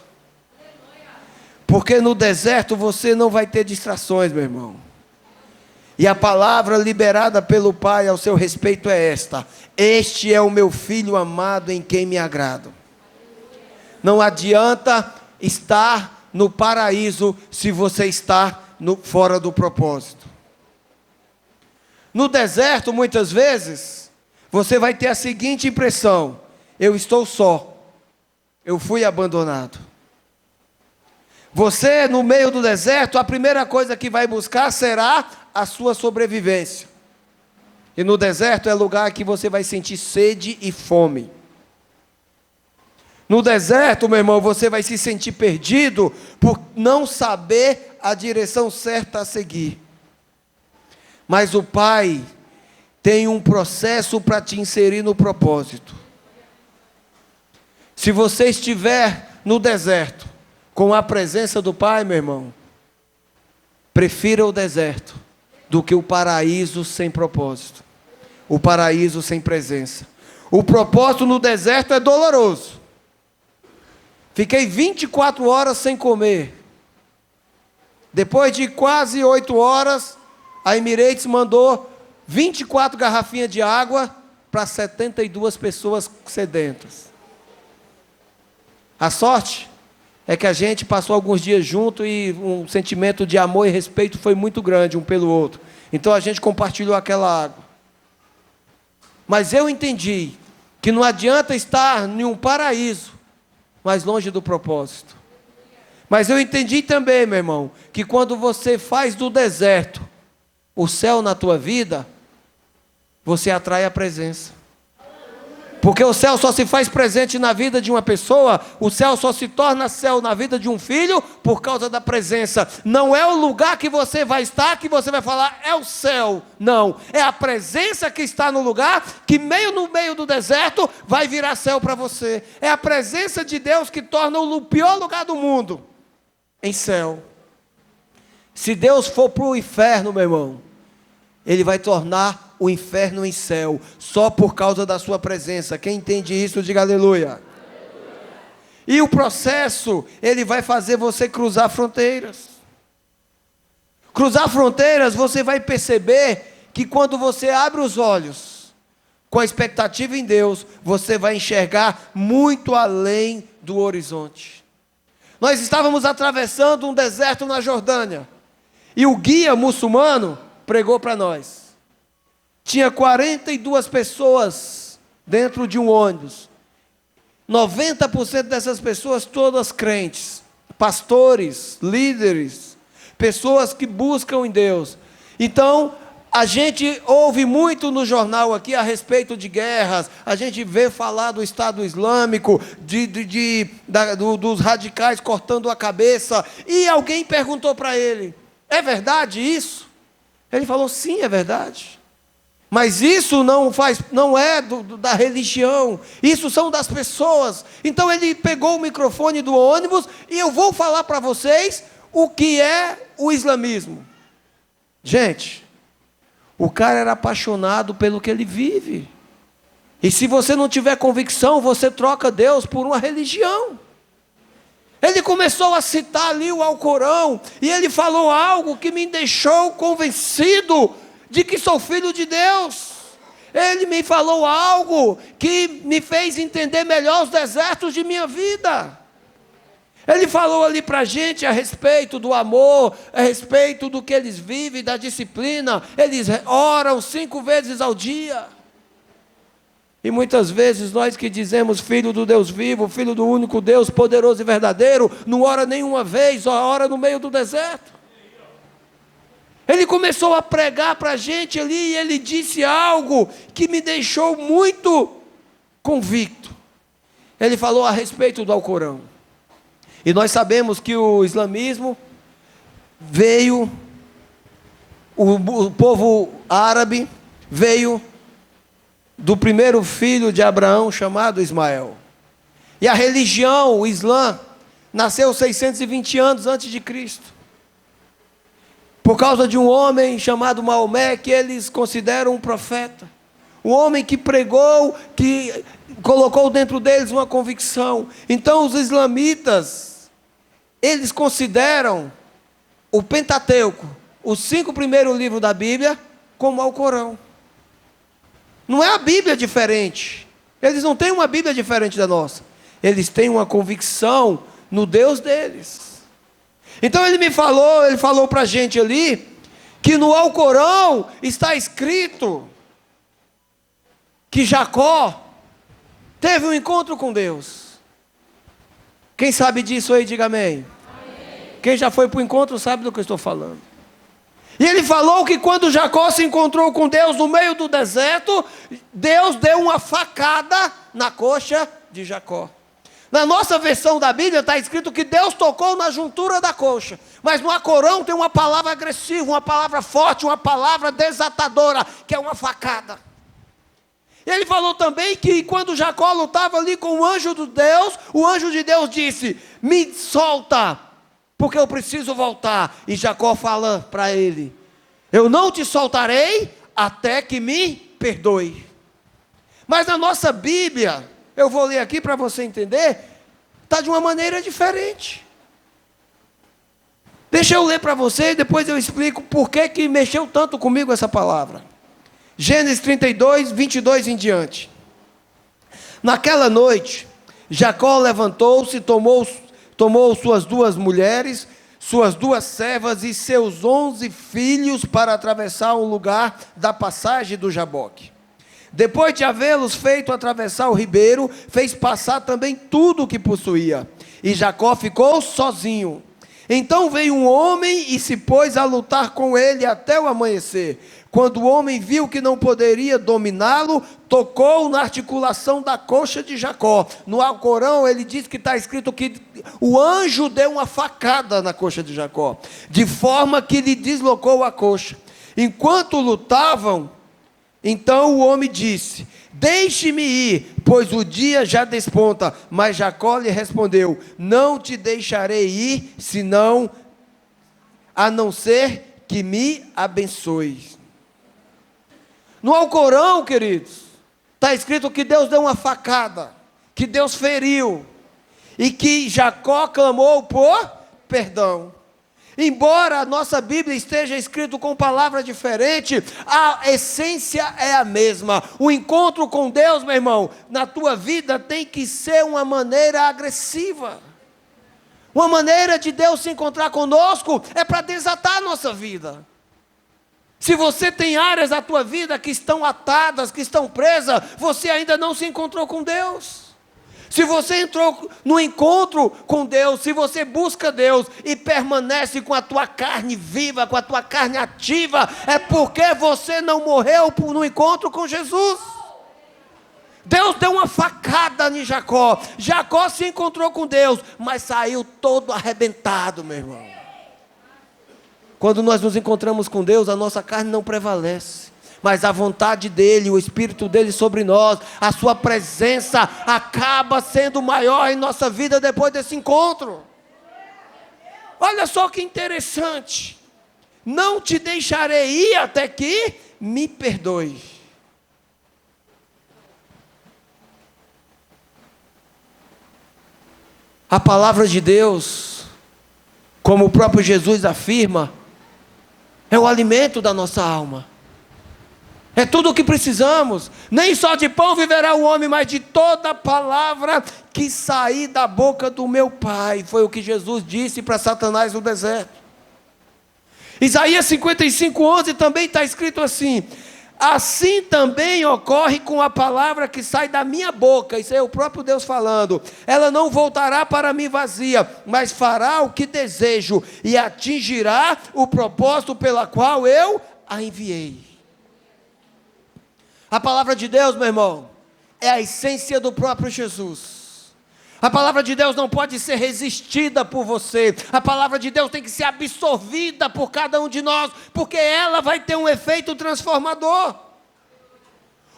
Porque no deserto você não vai ter distrações, meu irmão. E a palavra liberada pelo Pai ao seu respeito é esta: este é o meu filho amado em quem me agrado. Não adianta estar no paraíso se você está fora do propósito. No deserto, muitas vezes, você vai ter a seguinte impressão: eu estou só, eu fui abandonado. Você, no meio do deserto, a primeira coisa que vai buscar será a sua sobrevivência. E no deserto é lugar que você vai sentir sede e fome. No deserto, meu irmão, você vai se sentir perdido por não saber a direção certa a seguir. Mas o Pai, tem um processo para te inserir no propósito. Se você estiver no deserto, com a presença do Pai, meu irmão, prefira o deserto do que o paraíso sem propósito, o paraíso sem presença. O propósito no deserto é doloroso. Fiquei 24 horas sem comer. Depois de quase 8 horas, a Emirates mandou 24 garrafinhas de água para 72 pessoas sedentas. A sorte é que a gente passou alguns dias junto e um sentimento de amor e respeito foi muito grande um pelo outro. Então a gente compartilhou aquela água. Mas eu entendi que não adianta estar em um paraíso, mas longe do propósito. Mas eu entendi também, meu irmão, que quando você faz do deserto o céu na tua vida, você atrai a presença. Porque o céu só se faz presente na vida de uma pessoa, o céu só se torna céu na vida de um filho por causa da presença. Não é o lugar que você vai estar que você vai falar, é o céu. Não, é a presença que está no lugar, que no meio do deserto vai virar céu para você. É a presença de Deus que torna o pior lugar do mundo em céu. Se Deus for para o inferno, meu irmão, Ele vai tornar o inferno em céu, só por causa da sua presença. Quem entende isso, diga aleluia. Aleluia. E o processo, ele vai fazer você cruzar fronteiras. Cruzar fronteiras, você vai perceber que quando você abre os olhos, com a expectativa em Deus, você vai enxergar muito além do horizonte. Nós estávamos atravessando um deserto na Jordânia, e o guia muçulmano pregou para nós. Tinha 42 pessoas dentro de um ônibus. 90% dessas pessoas, todas crentes, pastores, líderes, pessoas que buscam em Deus. Então, a gente ouve muito no jornal aqui a respeito de guerras, a gente vê falar do Estado Islâmico, dos radicais cortando a cabeça, e alguém perguntou para ele, é verdade isso? Ele falou, sim, é verdade. Mas isso não é da religião, isso são das pessoas. Então ele pegou o microfone do ônibus e eu vou falar para vocês o que é o islamismo. Gente, o cara era apaixonado pelo que ele vive. E se você não tiver convicção, você troca Deus por uma religião. Ele começou a citar ali o Alcorão, e ele falou algo que me deixou convencido de que sou filho de Deus. Ele me falou algo que me fez entender melhor os desertos de minha vida. Ele falou ali para a gente a respeito do amor, a respeito do que eles vivem, da disciplina. Eles oram 5 vezes ao dia. E muitas vezes nós que dizemos filho do Deus vivo, filho do único Deus poderoso e verdadeiro, não ora nenhuma vez, só ora no meio do deserto. Ele começou a pregar para a gente ali, e ele disse algo que me deixou muito convicto. Ele falou a respeito do Alcorão. E nós sabemos que o islamismo veio, o povo árabe veio do primeiro filho de Abraão, chamado Ismael. E a religião, o Islã, nasceu 620 anos antes de Cristo. Por causa de um homem chamado Maomé, que eles consideram um profeta. Um homem que pregou, que colocou dentro deles uma convicção. Então os islamitas, eles consideram o Pentateuco, os 5 primeiros livros da Bíblia, como o Alcorão. Não é a Bíblia diferente. Eles não têm uma Bíblia diferente da nossa. Eles têm uma convicção no Deus deles. Então ele falou para a gente ali, que no Alcorão está escrito que Jacó teve um encontro com Deus. Quem sabe disso aí, diga amém. Amém. Quem já foi para o encontro sabe do que eu estou falando. E ele falou que quando Jacó se encontrou com Deus no meio do deserto, Deus deu uma facada na coxa de Jacó. Na nossa versão da Bíblia está escrito que Deus tocou na juntura da coxa. Mas no Alcorão tem uma palavra agressiva, uma palavra forte, uma palavra desatadora, que é uma facada. Ele falou também que quando Jacó lutava ali com o anjo de Deus disse: me solta, porque eu preciso voltar. E Jacó fala para ele: eu não te soltarei até que me perdoe. Mas na nossa Bíblia, eu vou ler aqui para você entender, está de uma maneira diferente. Deixa eu ler para você e depois eu explico por que mexeu tanto comigo essa palavra. Gênesis 32, 22 em diante. Naquela noite, Jacó levantou-se e tomou suas 2 mulheres, suas 2 servas e seus 11 filhos para atravessar o lugar da passagem do Jaboque. Depois de havê-los feito atravessar o ribeiro, fez passar também tudo o que possuía. E Jacó ficou sozinho. Então veio um homem e se pôs a lutar com ele até o amanhecer. Quando o homem viu que não poderia dominá-lo, tocou na articulação da coxa de Jacó. No Alcorão ele diz que está escrito que o anjo deu uma facada na coxa de Jacó, de forma que lhe deslocou a coxa. Enquanto lutavam, então o homem disse: deixe-me ir, pois o dia já desponta. Mas Jacó lhe respondeu: não te deixarei ir, senão a não ser que me abençoe. No Alcorão, queridos, está escrito que Deus deu uma facada, que Deus feriu, e que Jacó clamou por perdão. Embora a nossa Bíblia esteja escrito com palavras diferentes, a essência é a mesma. O encontro com Deus, meu irmão, na tua vida tem que ser uma maneira agressiva. Uma maneira de Deus se encontrar conosco é para desatar a nossa vida. Se você tem áreas da tua vida que estão atadas, que estão presas, você ainda não se encontrou com Deus. Se você entrou no encontro com Deus, se você busca Deus e permanece com a tua carne viva, com a tua carne ativa, é porque você não morreu no encontro com Jesus. Deus deu uma facada em Jacó. Jacó se encontrou com Deus, mas saiu todo arrebentado, meu irmão. Quando nós nos encontramos com Deus, a nossa carne não prevalece, mas a vontade dEle, o Espírito dEle sobre nós, a sua presença acaba sendo maior em nossa vida depois desse encontro. Olha só que interessante: não te deixarei ir até que me perdoe. A palavra de Deus, como o próprio Jesus afirma, é o alimento da nossa alma. É tudo o que precisamos. Nem só de pão viverá o homem, mas de toda palavra que sair da boca do meu Pai. Foi o que Jesus disse para Satanás no deserto. Isaías 55:11 também está escrito assim: assim também ocorre com a palavra que sai da minha boca. Isso é o próprio Deus falando. Ela não voltará para mim vazia, mas fará o que desejo e atingirá o propósito pela qual eu a enviei. A palavra de Deus, meu irmão, é a essência do próprio Jesus. A palavra de Deus não pode ser resistida por você. A palavra de Deus tem que ser absorvida por cada um de nós, porque ela vai ter um efeito transformador.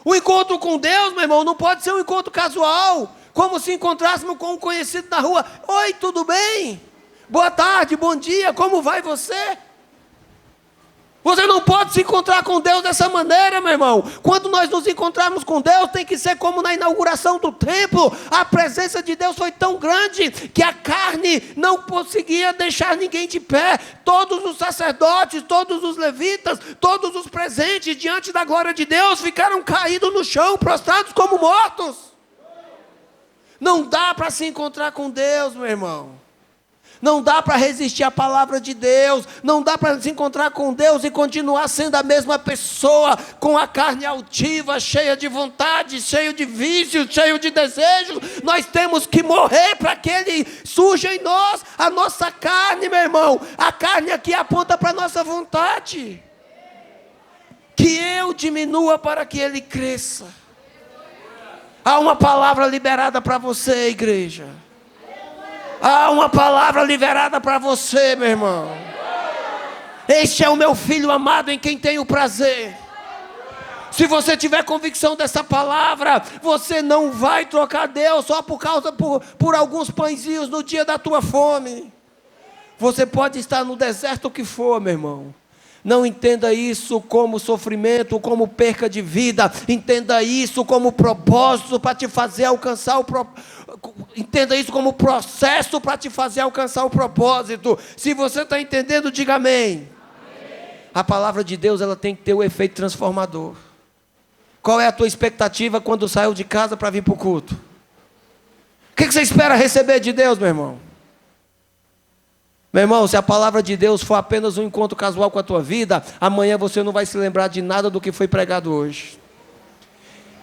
O encontro com Deus, meu irmão, não pode ser um encontro casual, como se encontrássemos com um conhecido na rua. Oi, tudo bem? Boa tarde, bom dia, como vai você? Você não pode se encontrar com Deus dessa maneira, meu irmão. Quando nós nos encontrarmos com Deus, tem que ser como na inauguração do templo. A presença de Deus foi tão grande que a carne não conseguia deixar ninguém de pé. Todos os sacerdotes, todos os levitas, todos os presentes diante da glória de Deus ficaram caídos no chão, prostrados como mortos. Não dá para se encontrar com Deus, meu irmão. Não dá para resistir à palavra de Deus. Não dá para se encontrar com Deus e continuar sendo a mesma pessoa, com a carne altiva, cheia de vontade, cheio de vícios, cheio de desejos. Nós temos que morrer para que Ele surja em nós. A nossa carne, meu irmão, a carne aqui aponta para a nossa vontade. Que eu diminua para que Ele cresça. Há uma palavra liberada para você, igreja. Há uma palavra liberada para você, meu irmão. Este é o meu filho amado em quem tenho prazer. Se você tiver convicção dessa palavra, você não vai trocar Deus só por alguns pãezinhos no dia da tua fome. Você pode estar no deserto que for, meu irmão. Não entenda isso como sofrimento, como perca de vida. Entenda isso como propósito para te fazer alcançar o propósito. Entenda isso como processo para te fazer alcançar o propósito. Se você está entendendo, diga amém. A palavra de Deus, ela tem que ter o efeito transformador. Qual é a tua expectativa quando saiu de casa para vir para o culto? O que você espera receber de Deus, meu irmão? Meu irmão, se a palavra de Deus for apenas um encontro casual com a tua vida, amanhã você não vai se lembrar de nada do que foi pregado hoje.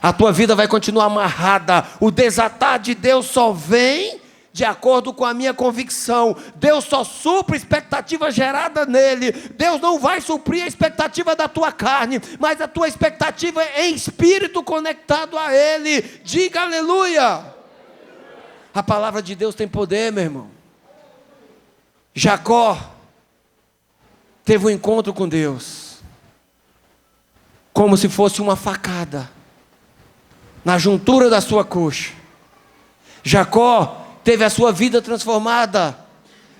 A tua vida vai continuar amarrada. O desatar de Deus só vem de acordo com a minha convicção. Deus só supre a expectativa gerada nele. Deus não vai suprir a expectativa da tua carne, mas a tua expectativa é em espírito conectado a ele. Diga aleluia. A palavra de Deus tem poder, meu irmão. Jacó teve um encontro com Deus, como se fosse uma facada na juntura da sua coxa. Jacó teve a sua vida transformada,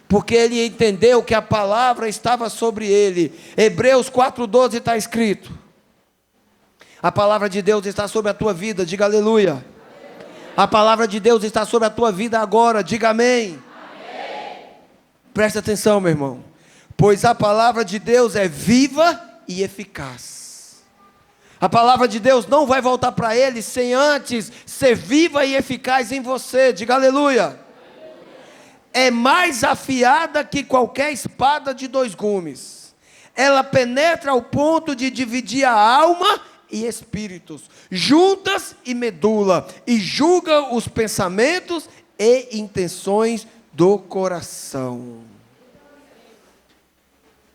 porque ele entendeu que a palavra estava sobre ele. Hebreus 4:12 está escrito: a palavra de Deus está sobre a tua vida, diga aleluia. A palavra de Deus está sobre a tua vida agora, diga amém. Presta atenção, meu irmão. Pois a palavra de Deus é viva e eficaz. A palavra de Deus não vai voltar para ele sem antes ser viva e eficaz em você. Diga aleluia. É mais afiada que qualquer espada de 2 gumes. Ela penetra ao ponto de dividir a alma e espíritos, juntas e medula, e julga os pensamentos e intenções do coração.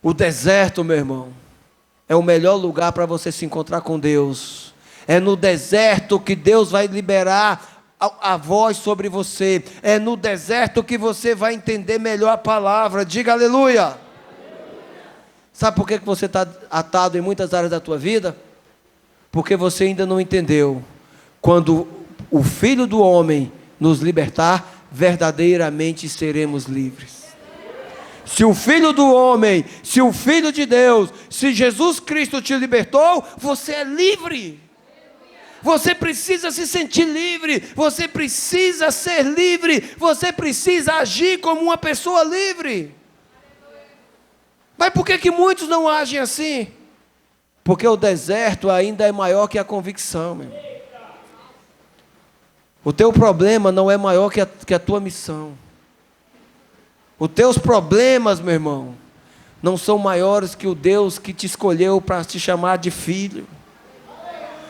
O deserto, meu irmão, é o melhor lugar para você se encontrar com Deus. É no deserto que Deus vai liberar a voz sobre você. É no deserto que você vai entender melhor a palavra. Diga aleluia. Sabe por que você está atado em muitas áreas da tua vida? Porque você ainda não entendeu. Quando o Filho do Homem nos libertar, verdadeiramente seremos livres. Se o Filho do Homem, se o Filho de Deus, se Jesus Cristo te libertou, você é livre. Você precisa se sentir livre, você precisa ser livre, você precisa agir como uma pessoa livre. Mas por que muitos não agem assim? Porque o deserto ainda é maior que a convicção, meu irmão. O teu problema não é maior que a tua missão. Os teus problemas, meu irmão, não são maiores que o Deus que te escolheu para te chamar de filho.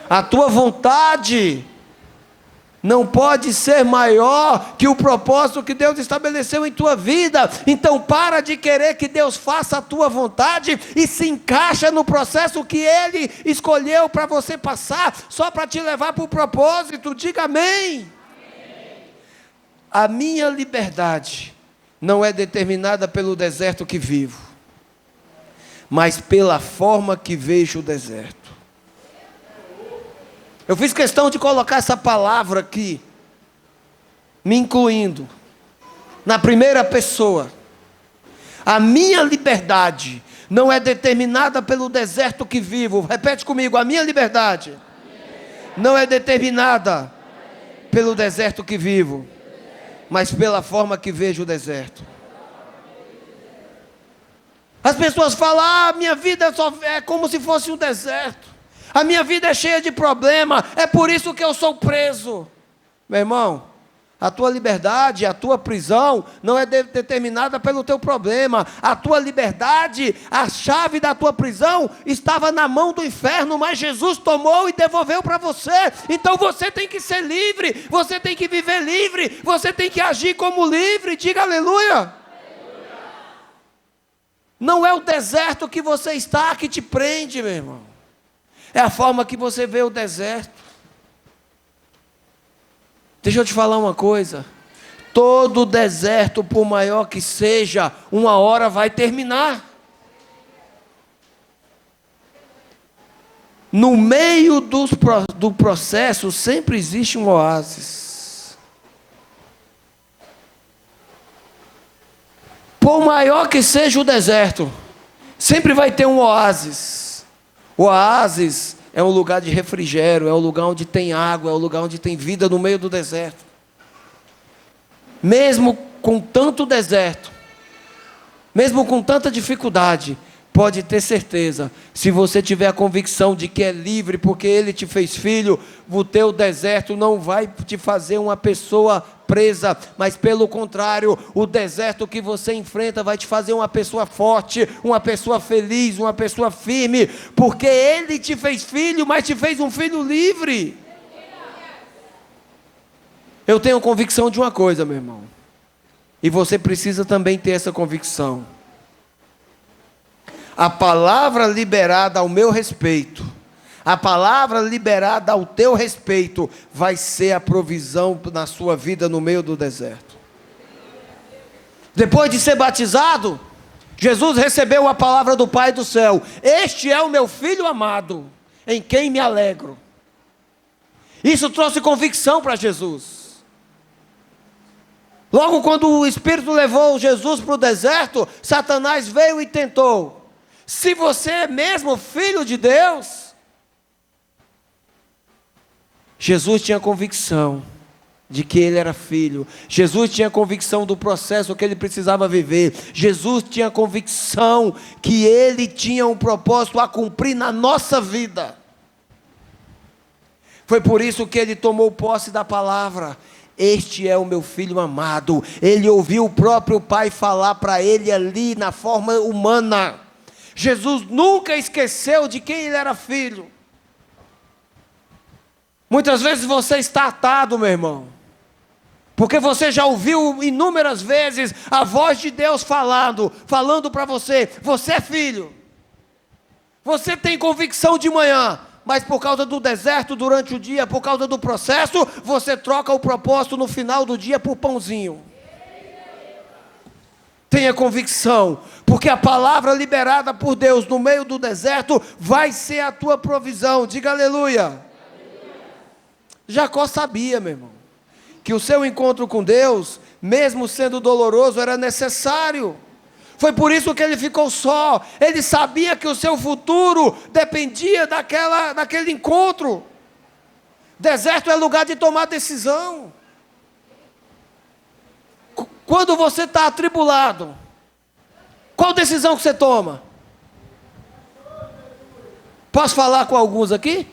A tua vontade não pode ser maior que o propósito que Deus estabeleceu em tua vida. Então para de querer que Deus faça a tua vontade e se encaixa no processo que Ele escolheu para você passar, só para te levar para o propósito. Diga amém. A minha liberdade não é determinada pelo deserto que vivo, mas pela forma que vejo o deserto. Eu fiz questão de colocar essa palavra aqui, me incluindo, na primeira pessoa. A minha liberdade não é determinada pelo deserto que vivo. Repete comigo: a minha liberdade não é determinada pelo deserto que vivo, mas pela forma que vejo o deserto. As pessoas falam: minha vida é como se fosse um deserto. A minha vida é cheia de problema, é por isso que eu sou preso. Meu irmão, a tua liberdade, a tua prisão não é determinada pelo teu problema. A tua liberdade, a chave da tua prisão estava na mão do inferno, mas Jesus tomou e devolveu para você. Então você tem que ser livre, você tem que viver livre, você tem que agir como livre. Diga aleluia. Não é o deserto que você está que te prende, meu irmão. É a forma que você vê o deserto. Deixa eu te falar uma coisa. Todo deserto, por maior que seja, uma hora vai terminar. No meio do processo sempre existe um oásis. Por maior que seja o deserto, sempre vai ter um oásis. O oásis é um lugar de refrigério, é um lugar onde tem água, é um lugar onde tem vida no meio do deserto. Mesmo com tanto deserto, mesmo com tanta dificuldade, pode ter certeza, se você tiver a convicção de que é livre porque Ele te fez filho, o teu deserto não vai te fazer uma pessoa presa, mas pelo contrário, o deserto que você enfrenta vai te fazer uma pessoa forte, uma pessoa feliz, uma pessoa firme, porque Ele te fez filho, mas te fez um filho livre. Eu tenho convicção de uma coisa, meu irmão, e você precisa também ter essa convicção. A palavra liberada ao meu respeito, a palavra liberada ao teu respeito, vai ser a provisão na sua vida no meio do deserto. Depois de ser batizado, Jesus recebeu a palavra do Pai do céu: este é o meu filho amado, em quem me alegro. Isso trouxe convicção para Jesus. Logo quando o Espírito levou Jesus para o deserto, Satanás veio e tentou: se você é mesmo filho de Deus. Jesus tinha convicção de que ele era filho. Jesus tinha convicção do processo que ele precisava viver. Jesus tinha convicção que ele tinha um propósito a cumprir na nossa vida. Foi por isso que ele tomou posse da palavra: este é o meu filho amado. Ele ouviu o próprio Pai falar para ele ali na forma humana. Jesus nunca esqueceu de quem ele era filho. Muitas vezes você está atado, meu irmão, porque você já ouviu inúmeras vezes a voz de Deus falando para você: você é filho. Você tem convicção de manhã, mas por causa do deserto durante o dia, por causa do processo, você troca o propósito no final do dia por pãozinho. Tenha convicção, porque a palavra liberada por Deus no meio do deserto vai ser a tua provisão. Diga aleluia. Jacó sabia, meu irmão, que o seu encontro com Deus, mesmo sendo doloroso, era necessário. Foi por isso que ele ficou só. Ele sabia que o seu futuro dependia daquele encontro. Deserto é lugar de tomar decisão. Quando você está atribulado, qual decisão que você toma? Posso falar com alguns aqui?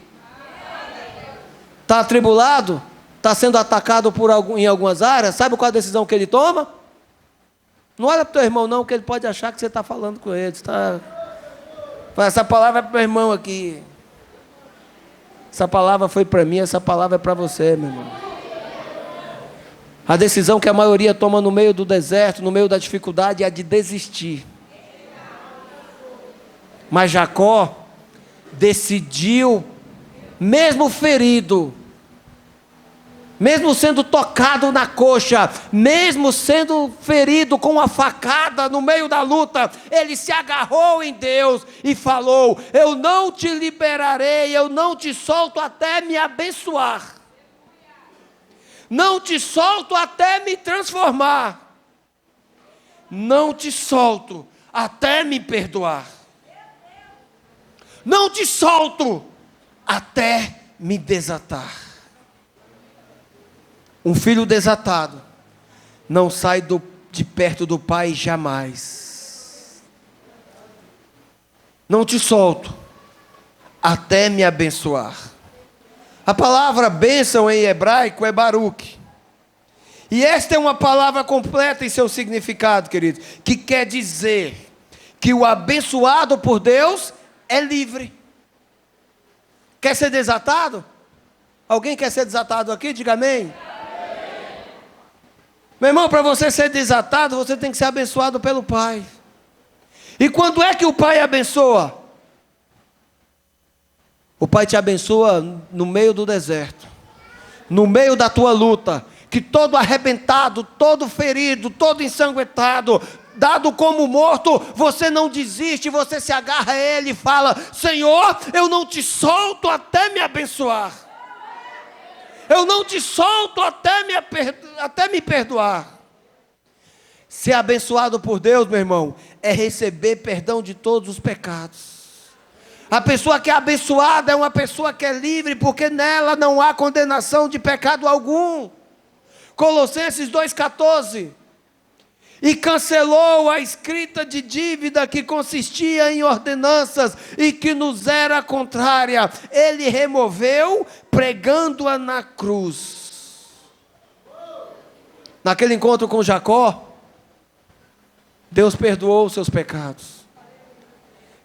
Está atribulado? Está sendo atacado em algumas áreas? Sabe qual a decisão que ele toma? Não olha para o teu irmão não, que ele pode achar que você está falando com ele. Essa palavra é para o meu irmão aqui. Essa palavra foi para mim, essa palavra é para você, meu irmão. A decisão que a maioria toma no meio do deserto, no meio da dificuldade, é a de desistir. Mas Jacó decidiu, mesmo ferido, mesmo sendo tocado na coxa, mesmo sendo ferido com uma facada no meio da luta, ele se agarrou em Deus e falou: eu não te liberarei, eu não te solto até me abençoar. Não te solto até me transformar. Não te solto até me perdoar. Não te solto até me desatar. Um filho desatado não sai de perto do pai jamais. Não te solto até me abençoar. A palavra bênção em hebraico é Baruch. E esta é uma palavra completa em seu significado, querido, que quer dizer que o abençoado por Deus é livre. Quer ser desatado? Alguém quer ser desatado aqui? Diga amém. Meu irmão, para você ser desatado, você tem que ser abençoado pelo Pai. E quando é que o Pai abençoa? O Pai te abençoa no meio do deserto, no meio da tua luta. que todo arrebentado, todo ferido, todo ensanguentado, dado como morto, você não desiste, você se agarra a Ele e fala: Senhor, eu não te solto até me abençoar. Eu não te solto até me perdoar. Ser abençoado por Deus, meu irmão, é receber perdão de todos os pecados. A pessoa que é abençoada é uma pessoa que é livre, porque nela não há condenação de pecado algum. Colossenses 2,14. E cancelou a escrita de dívida que consistia em ordenanças e que nos era contrária. Ele removeu, pregando-a na cruz. Naquele encontro com Jacó, Deus perdoou os seus pecados.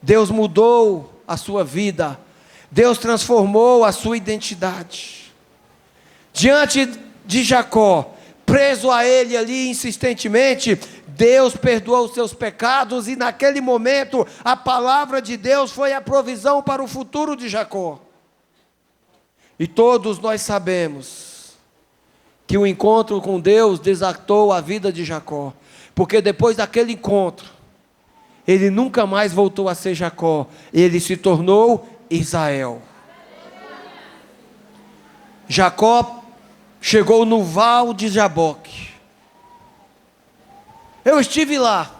Deus mudou a sua vida. Deus transformou a sua identidade. Diante de Jacó, preso a ele ali insistentemente, Deus perdoou os seus pecados, e naquele momento a palavra de Deus foi a provisão para o futuro de Jacó. E todos nós sabemos que o encontro com Deus desatou a vida de Jacó, porque depois daquele encontro, ele nunca mais voltou a ser Jacó, ele se tornou Israel. Jacó chegou no Val de Jaboque. Eu estive lá,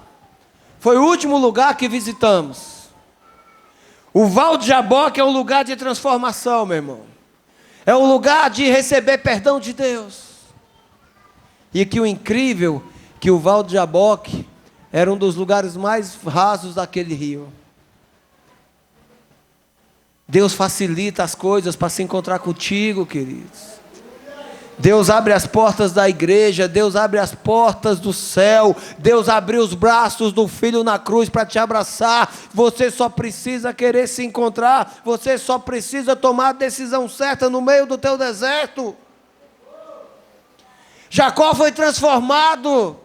foi o último lugar que visitamos. O Val de Jaboque é um lugar de transformação, meu irmão. É um lugar de receber perdão de Deus. E que o incrível, que o Val de Jaboque era um dos lugares mais rasos daquele rio. Deus facilita as coisas para se encontrar contigo, queridos. Deus abre as portas da igreja, Deus abre as portas do céu, Deus abriu os braços do Filho na cruz para te abraçar. Você só precisa querer se encontrar, você só precisa tomar a decisão certa no meio do teu deserto. Jacó foi transformado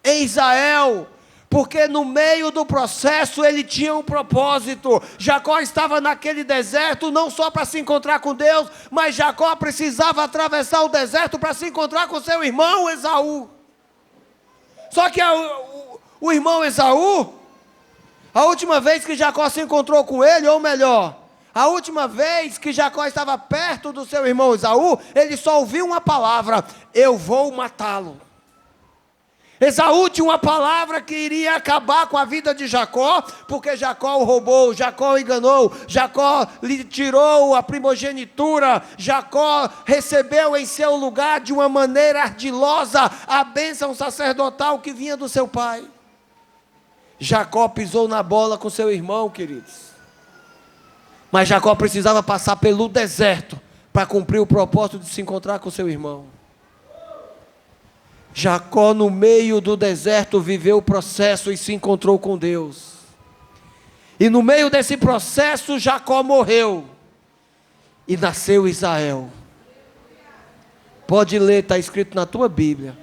em Israel, porque no meio do processo ele tinha um propósito. Jacó estava naquele deserto não só para se encontrar com Deus, mas Jacó precisava atravessar o deserto para se encontrar com seu irmão Esaú. Só que o irmão Esaú, a última vez que Jacó se encontrou com ele, ou melhor, a última vez que Jacó estava perto do seu irmão Esaú, ele só ouviu uma palavra: eu vou matá-lo. Esaú tinha uma palavra que iria acabar com a vida de Jacó, porque Jacó o roubou, Jacó o enganou, Jacó lhe tirou a primogenitura, Jacó recebeu em seu lugar de uma maneira ardilosa a bênção sacerdotal que vinha do seu pai. Jacó pisou na bola com seu irmão, queridos. Mas Jacó precisava passar pelo deserto para cumprir o propósito de se encontrar com seu irmão. Jacó, no meio do deserto, viveu o processo e se encontrou com Deus. E no meio desse processo, Jacó morreu. E nasceu Israel. Pode ler, está escrito na tua Bíblia,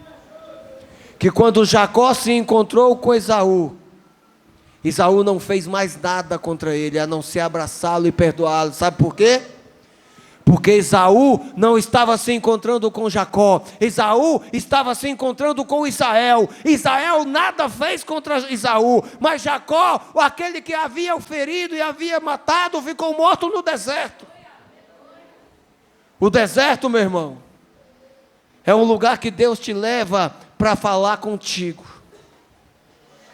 que quando Jacó se encontrou com Esaú, Esaú não fez mais nada contra ele, a não ser abraçá-lo e perdoá-lo. Sabe por quê? Porque Esaú não estava se encontrando com Jacó, Esaú estava se encontrando com Israel. Israel nada fez contra Esaú, mas Jacó, aquele que havia o ferido e havia matado, ficou morto no deserto. O deserto, meu irmão, é um lugar que Deus te leva para falar contigo.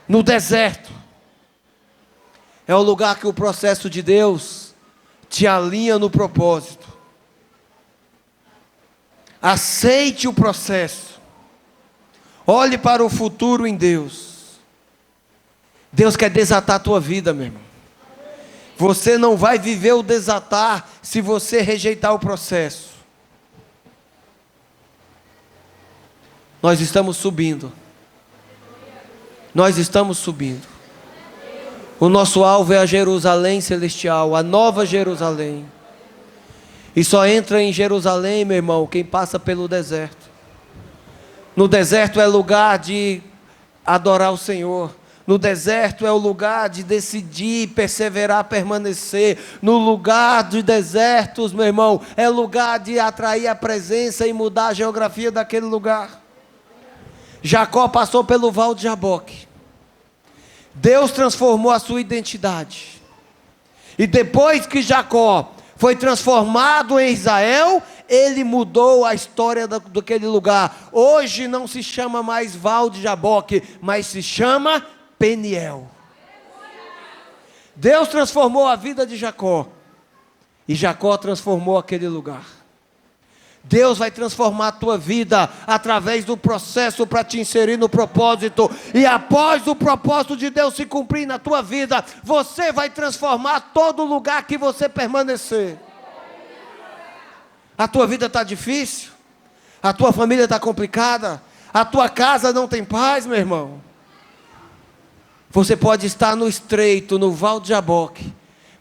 No deserto é o lugar que o processo de Deus te alinha no propósito. Aceite o processo. Olhe para o futuro em Deus. Deus quer desatar a tua vida, meu irmão. Você não vai viver o desatar se você rejeitar o processo. Nós estamos subindo. Nós estamos subindo. O nosso alvo é a Jerusalém celestial, a nova Jerusalém. E só entra em Jerusalém, meu irmão, quem passa pelo deserto. No deserto é lugar de adorar o Senhor. No deserto é o lugar de decidir, perseverar, permanecer. No lugar de desertos, meu irmão, é lugar de atrair a presença e mudar a geografia daquele lugar. Jacó passou pelo Val de Jaboque. Deus transformou a sua identidade. E depois que Jacó foi transformado em Israel, ele mudou a história daquele lugar. Hoje não se chama mais Val de Jaboque, mas se chama Peniel. Deus transformou a vida de Jacó, e Jacó transformou aquele lugar. Deus vai transformar a tua vida através do processo para te inserir no propósito. E após o propósito de Deus se cumprir na tua vida, você vai transformar todo lugar que você permanecer. A tua vida está difícil? A tua família está complicada? A tua casa não tem paz, meu irmão? Você pode estar no estreito, no Val de Jaboque,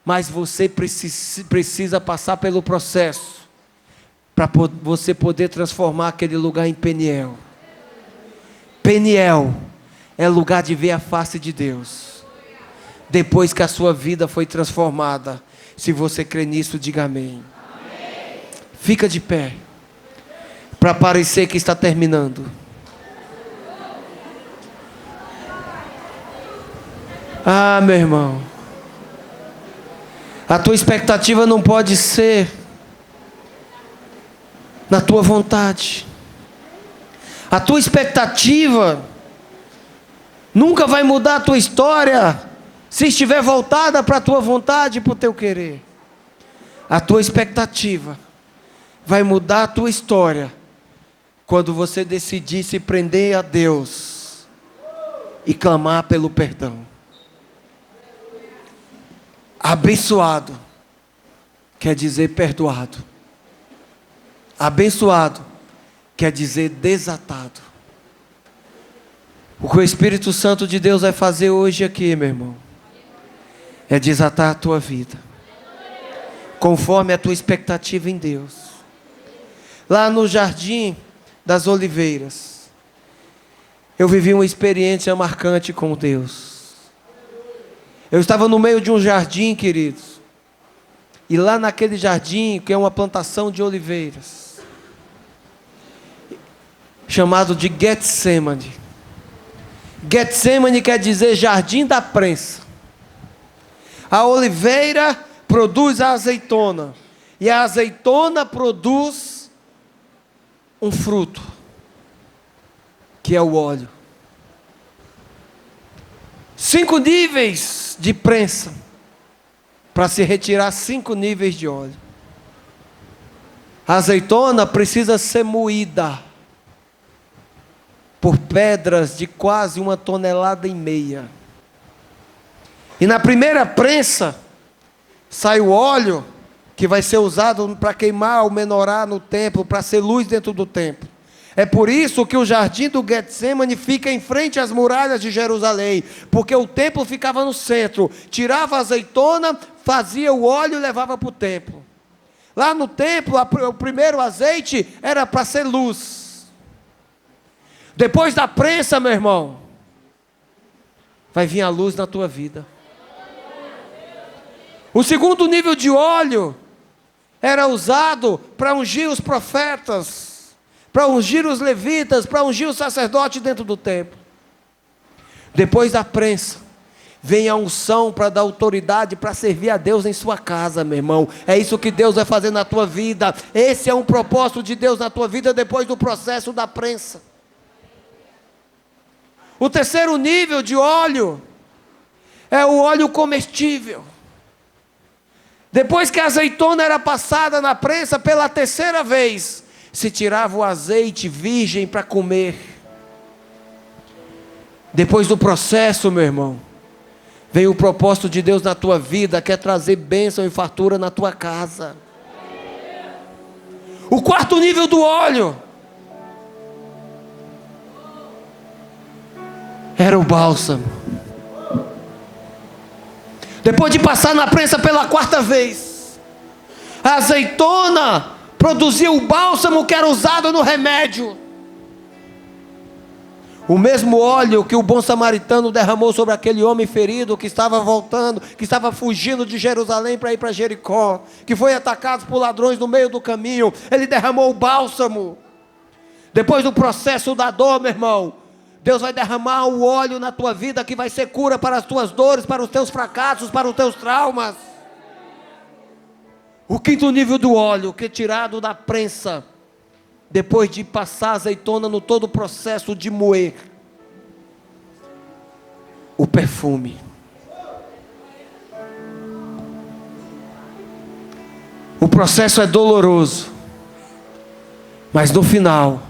mas você precisa passar pelo processo para você poder transformar aquele lugar em Peniel. Peniel é lugar de ver a face de Deus. Depois que a sua vida foi transformada. Se você crê nisso, diga amém. Amém. Fica de pé, para parecer que está terminando. Ah, meu irmão, a tua expectativa não pode ser na tua vontade. A tua expectativa nunca vai mudar a tua história se estiver voltada para a tua vontade e para o teu querer. A tua expectativa vai mudar a tua história quando você decidir se prender a Deus e clamar pelo perdão. Abençoado quer dizer perdoado. Abençoado quer dizer desatado. O que o Espírito Santo de Deus vai fazer hoje aqui, meu irmão, é desatar a tua vida, conforme a tua expectativa em Deus. Lá no Jardim das Oliveiras, eu vivi uma experiência marcante com Deus. Eu estava no meio de um jardim, queridos, e lá naquele jardim, que é uma plantação de oliveiras, chamado de Getsemane. Getsemane quer dizer jardim da prensa. A oliveira produz a azeitona, e a azeitona produz um fruto, que é o óleo. 5 níveis de prensa, para se retirar 5 níveis de óleo. A azeitona precisa ser moída por pedras de quase 1,5 toneladas. E na primeira prensa sai o óleo, que vai ser usado para queimar o menorá no templo, para ser luz dentro do templo. É por isso que o jardim do Getsemane fica em frente às muralhas de Jerusalém, porque o templo ficava no centro. Tirava a azeitona, fazia o óleo e levava para o templo. Lá no templo, o primeiro azeite era para ser luz. Depois da prensa, meu irmão, vai vir a luz na tua vida. O segundo nível de óleo era usado para ungir os profetas, para ungir os levitas, para ungir os sacerdotes dentro do templo. Depois da prensa, vem a unção para dar autoridade para servir a Deus em sua casa, meu irmão. É isso que Deus vai fazer na tua vida. Esse é um propósito de Deus na tua vida depois do processo da prensa. O terceiro nível de óleo é o óleo comestível. Depois que a azeitona era passada na prensa pela terceira vez, se tirava o azeite virgem para comer. Depois do processo, meu irmão, vem o propósito de Deus na tua vida, que é trazer bênção e fartura na tua casa. O quarto nível do óleo era o bálsamo. Depois de passar na prensa pela quarta vez, a azeitona produzia o bálsamo que era usado no remédio. O mesmo óleo que o bom samaritano derramou sobre aquele homem ferido que estava voltando, que estava fugindo de Jerusalém para ir para Jericó, que foi atacado por ladrões no meio do caminho. Ele derramou o bálsamo. Depois do processo da dor, meu irmão, Deus vai derramar o óleo na tua vida que vai ser cura para as tuas dores, para os teus fracassos, para os teus traumas. O quinto nível do óleo, que é tirado da prensa, depois de passar a azeitona no todo o processo de moer, o perfume. O processo é doloroso, mas no final,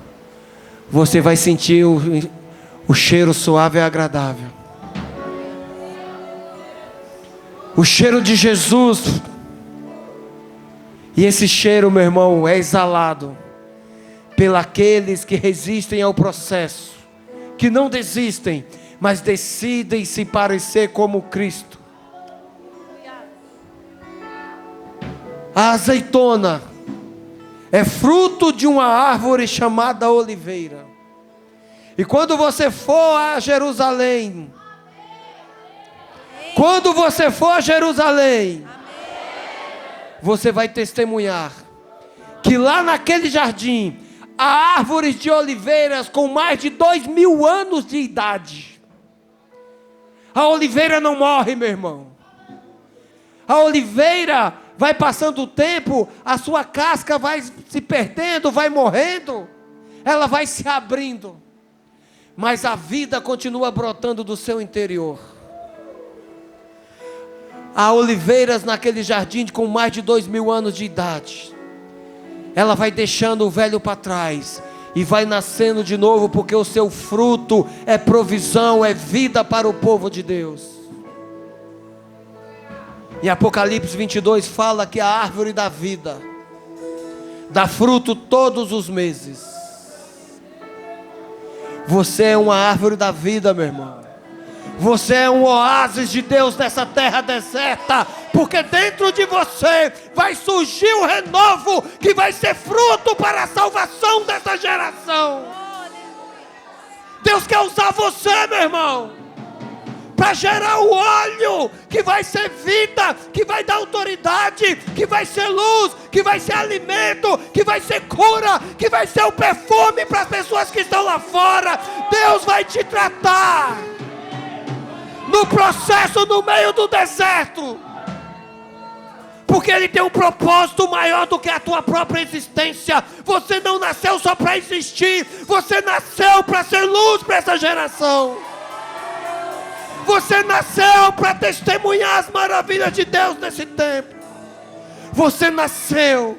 você vai sentir o cheiro suave e agradável. O cheiro de Jesus. E esse cheiro, meu irmão, é exalado pelos que resistem ao processo, que não desistem, mas decidem se parecer como Cristo. A azeitona é fruto de uma árvore chamada oliveira. E quando você for a Jerusalém, você vai testemunhar que lá naquele jardim há árvores de oliveiras com mais de 2000 anos de idade. A oliveira não morre, meu irmão. A oliveira vai passando o tempo, a sua casca vai se perdendo, vai morrendo, ela vai se abrindo, mas a vida continua brotando do seu interior. Há oliveiras naquele jardim com mais de 2000 anos de idade. Ela vai deixando o velho para trás e vai nascendo de novo, porque o seu fruto é provisão, é vida para o povo de Deus. Em Apocalipse 22 fala que a árvore da vida dá fruto todos os meses. Você é uma árvore da vida, meu irmão. Você é um oásis de Deus nessa terra deserta, porque dentro de você vai surgir um renovo que vai ser fruto para a salvação dessa geração. Deus quer usar você, meu irmão, para gerar o óleo que vai ser vida, que vai dar autoridade, que vai ser luz, que vai ser alimento, que vai ser cura, que vai ser o perfume para as pessoas que estão lá fora. Deus vai te tratar no processo, no meio do deserto, porque Ele tem um propósito maior do que a tua própria existência. Você não nasceu só para existir, você nasceu para ser luz para essa geração. Você nasceu para testemunhar as maravilhas de Deus nesse tempo. Você nasceu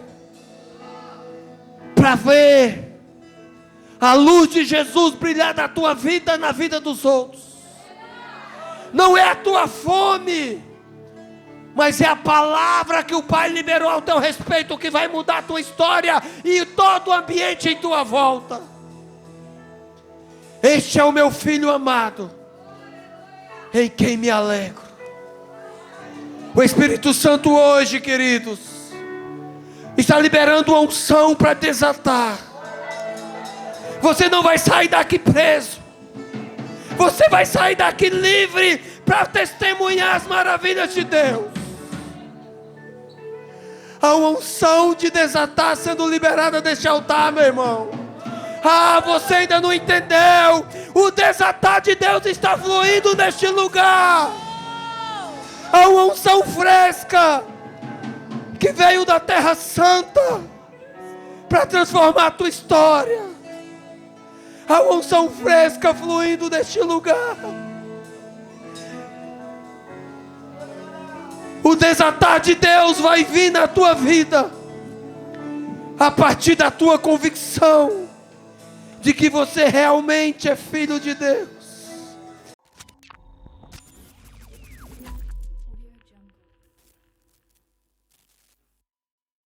para ver a luz de Jesus brilhar na tua vida, na vida dos outros. Não é a tua fome, mas é a palavra que o Pai liberou ao teu respeito que vai mudar a tua história e todo o ambiente em tua volta. Este é o meu filho amado, em quem me alegro. O Espírito Santo hoje, queridos, está liberando uma unção para desatar. Você não vai sair daqui preso. Você vai sair daqui livre para testemunhar as maravilhas de Deus. Há uma unção de desatar sendo liberada deste altar, meu irmão. Você ainda não entendeu. O desatar de Deus está fluindo neste lugar. Há uma unção fresca que veio da Terra Santa para transformar a tua história. Há uma unção fresca fluindo neste lugar. O desatar de Deus vai vir na tua vida a partir da tua convicção de que você realmente é filho de Deus.